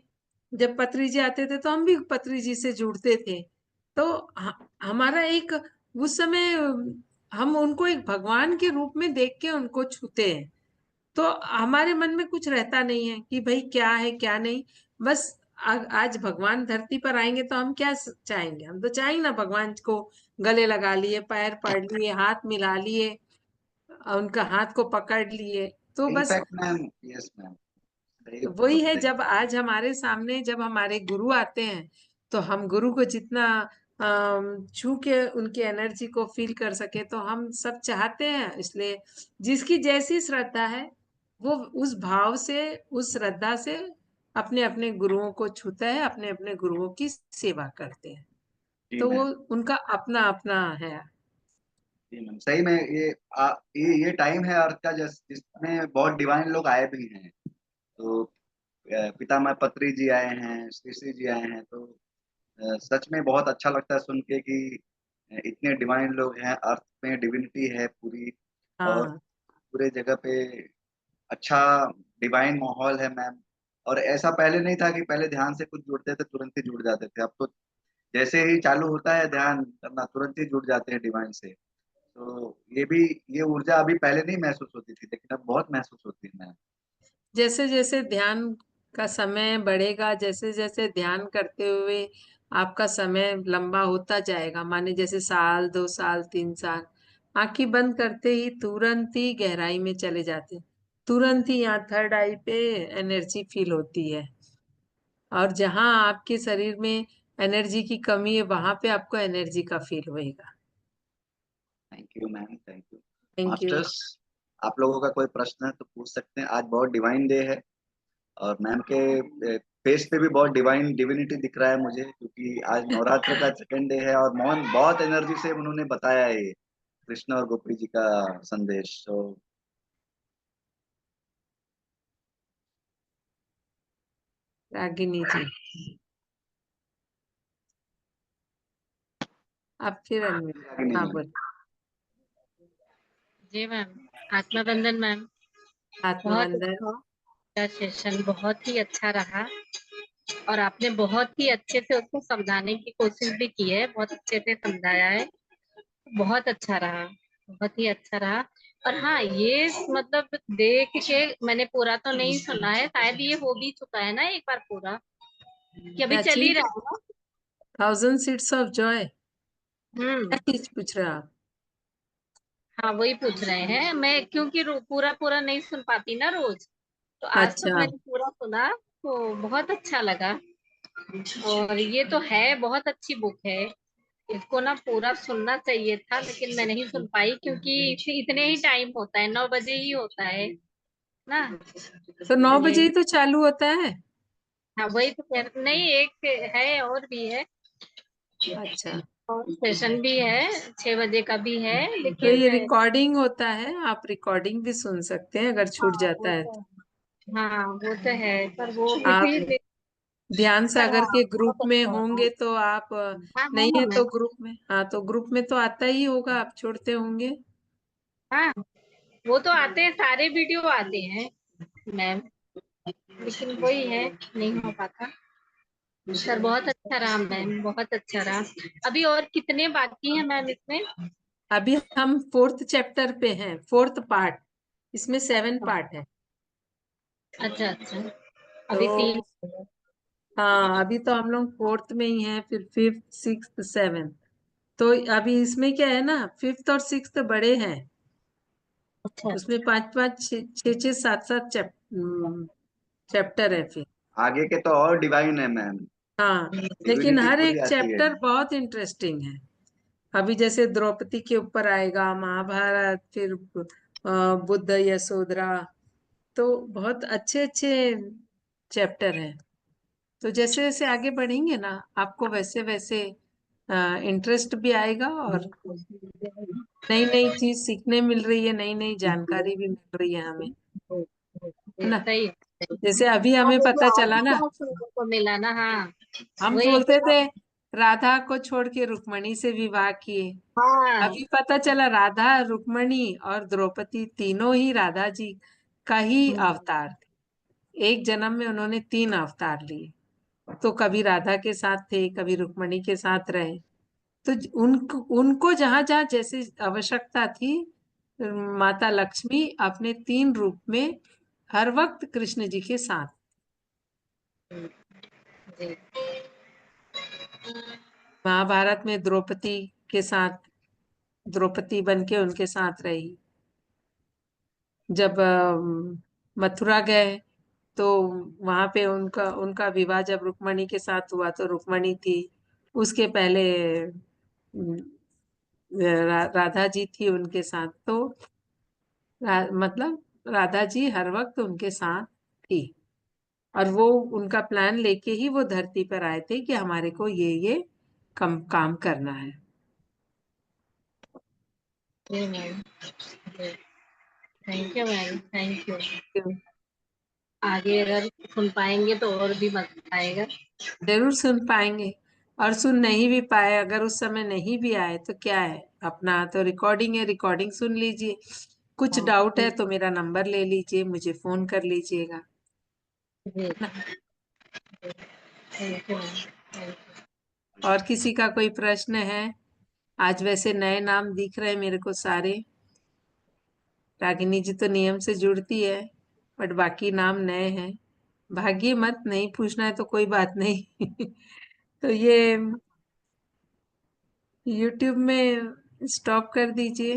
जब पत्री जी आते थे तो हम भी पत्री जी से जुड़ते थे, तो हमारा एक उस समय हम उनको एक भगवान के रूप में देख के उनको छूते हैं, तो हमारे मन में कुछ रहता नहीं है कि भाई क्या है क्या नहीं। बस आज भगवान धरती पर आएंगे तो हम क्या चाहेंगे, हम तो चाहेंगे ना भगवान को गले लगा लिए, पैर पड़ लिए, हाथ मिला लिए, उनका हाथ को पकड़ लिए, तो बस इनफैक्ट मैम, यस मैम, सही वही है। बोलते हैं। जब आज हमारे सामने जब हमारे गुरु आते हैं, तो हम गुरु को जितना छू के उनकी एनर्जी को फील कर सके, तो हम सब चाहते हैं, इसलिए जिसकी जैसी श्रद्धा है वो उस भाव से, उस श्रद्धा से अपने अपने गुरुओं को छूता है, अपने अपने गुरुओं की सेवा करते हैं, जी तो वो मैम। उनका अपना अपना है। जी मैम, सही में ये टाइम है अर्थ का जिसमें बहुत डिवाइन लोग आए भी हैं। तो पितामह पत्री जी आए हैं, श्री श्री जी आए हैं, तो सच में बहुत अच्छा लगता है सुन के कि इतने डिवाइन लोग हैं, अर्थ में डिविनिटी है पूरी। और हाँ, पूरे जगह पे अच्छा डिवाइन माहौल है मैम। और ऐसा पहले नहीं था कि पहले ध्यान से कुछ जुड़ते थे तुरंत ही जुड़ जाते थे, अब तो जैसे ही चालू होता है ध्यान करना तुरंत ही जुड़ जाते हैं डिवाइन से। तो ये ऊर्जा अभी पहले नहीं महसूस होती थी, लेकिन अब बहुत महसूस होती है मैम। जैसे जैसे ध्यान का समय बढ़ेगा, जैसे जैसे ध्यान करते हुए आपका समय लंबा होता जाएगा, माने जैसे साल, 2 साल, 3 साल, आंखें बंद करते ही तुरंत ही गहराई में चले जाते हैं, तुरंत ही यहाँ थर्ड आई पे एनर्जी फील होती है, और जहाँ आपके शरीर में एनर्जी की कमी है, वहां पे आपको एनर्जी का फील होएगा। Thank you ma'am, thank you. Thank you. Masters, आप लोगों का कोई प्रश्न है तो पूछ सकते हैं, आज बहुत डिवाइन डे है। और मैम के फेस पे भी बहुत डिवाइन डिविनिटी दिख रहा है मुझे, क्योंकि आज नवरात्र का सेकंड डे है और मोहन बहुत एनर्जी से उन्होंने बताया है ये। कृष्ण और गोपी जी का संदेश। तो रागिनी जी, आप फिर अनम्यूट। रागिनी हाँ, मैम। बोल। जी मैम। आत्मबंधन मैम। बहुत आत्मबंधन। अच्छा सेशन, बहुत ही अच्छा रहा। और आपने बहुत ही अच्छे से उसको समझाने की कोशिश भी की है, बहुत अच्छे से समझाया है। बहुत अच्छा रहा, बहुत ही अच्छा रहा। और हाँ, ये मतलब देख के मैंने पूरा तो नहीं सुना है, शायद ये हो भी चुका है ना एक बार पूरा, कि अभी क्या चल ही चीज? रहा है ना। 1000 सीड्स ऑफ जॉय? क्या हम्म। चीज पूछ रहे हो आप? हाँ, वही पूछ रहे हैं मैं, क्योंकि पूरा पूरा नहीं सुन पाती ना रोज। तो आज तो अच्छा, मैंने पूरा सुना, तो बहुत अच्छा लगा। और ये तो है, बहुत अच्छी बुक है। इसको ना पूरा सुनना चाहिए था, लेकिन मैं नहीं सुन पाई, क्योंकि इतने ही टाइम होता है, 9 बजे ही होता है ना। तो 9 बजे ये, ही तो चालू होता है। हाँ वही तो नहीं, एक है और भी है। अच्छा, और सेशन भी है, 6 बजे का भी है, तो लेकिन ये रिकॉर्डिंग होता है, आप रिकॉर्डिंग भी सुन सकते हैं अगर छूट हाँ जाता वो है तो तो। हाँ वो तो है, पर वो आप इसी ध्यान पर सागर हाँ, के ग्रुप बहुत में अच्छा लगा। होंगे तो आप हाँ नहीं हाँ है तो मैम। ग्रुप में, हाँ तो ग्रुप में तो आता ही होगा, आप छोड़ते होंगे। हाँ, वो तो आते हैं, सारे वीडियो आते हैं मैम, लेकिन वही है, नहीं हो पाता। सर बहुत अच्छा रहा मैम, बहुत अच्छा रहा। अभी और कितने बाकी हैं मैम इसमें? अभी हम 4th चैप्टर पे हैं, 4th पार्ट। इसमें 7 पार्ट है। अच्छा अच्छा। तो अभी 3। हाँ, अभी तो हम लोग 4th में ही हैं, फिर 5th 6th 7th। तो अभी इसमें क्या है ना, 5th और 6th बड़े हैं। अच्छा उसमें अच्छा। 5 5 6 6 7 7 चैप्टर है फिर। आगे के तो और डिवाइन है मैम। हाँ, लेकिन डिविनिटी हर पूरी एक आती है। चैप्टर बहुत इंटरेस्टिंग है। अभी जैसे द्रौपदी के ऊपर आएगा, महाभारत, फिर बुद्ध यशोधरा। तो बहुत अच्छे अच्छे चैप्टर हैं। तो जैसे जैसे आगे बढ़ेंगे ना, आपको वैसे वैसे इंटरेस्ट भी आएगा, और नई नई चीज सीखने मिल रही है, नई नई जानकारी भी मिल रही है हमें, है ना। सही है। जैसे अभी हाँ, हमें वो पता तो आज चला ही ना, क्या सुनने को मिला ना। हाँ हम वही बोलते तो। थे राधा को छोड़ के रुक्मणी से विवाह किए। हाँ। अभी पता चला राधा, रुक्मणी और द्रौपदी तीनों ही राधा जी का ही अवतार थे। एक जन्म में उन्होंने 3 अवतार लिए। तो कभी राधा के साथ थे, कभी रुक्मणी के साथ रहे। तो उनको उनको जहां जहां जैसी आवश्यकता थी, माता लक्ष्मी अपने 3 रूप में हर वक्त कृष्ण जी के साथ। जी। महाभारत में द्रौपदी के साथ, द्रौपदी बन के उनके साथ रही। जब मथुरा गए तो वहां पे उनका उनका विवाह जब रुक्मणी के साथ हुआ तो रुक्मणी थी। उसके पहले राधा जी थी उनके साथ। तो मतलब राधा जी हर वक्त उनके साथ थी। और वो उनका प्लान लेके ही वो धरती पर आए थे कि हमारे को ये काम करना है। जी ma'am. Thank you ma'am, thank you. आगे अगर सुन पाएंगे तो और भी मजा आएगा। जरूर सुन पाएंगे। और सुन नहीं भी पाए, अगर उस समय नहीं भी आए तो क्या है, अपना तो रिकॉर्डिंग है, रिकॉर्डिंग सुन लीजिए। कुछ हाँ डाउट है जी। तो मेरा नंबर ले लीजिए, मुझे फोन कर लीजिएगा, जी। है ना। Thank you ma'am, thank you. और किसी का कोई प्रश्न है? आज वैसे नए नाम दिख रहे हैं मेरे को सारे। रागिनी जी तो नियम से जुड़ती है, बट बाकी नाम नए हैं। भाग्य मत, नहीं पूछना है तो कोई बात नहीं। तो ये यूट्यूब में स्टॉप कर दीजिए।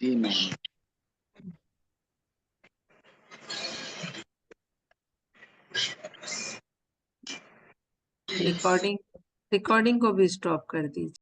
जी मैम। रिकॉर्डिंग रिकॉर्डिंग को भी स्टॉप कर दीजिए।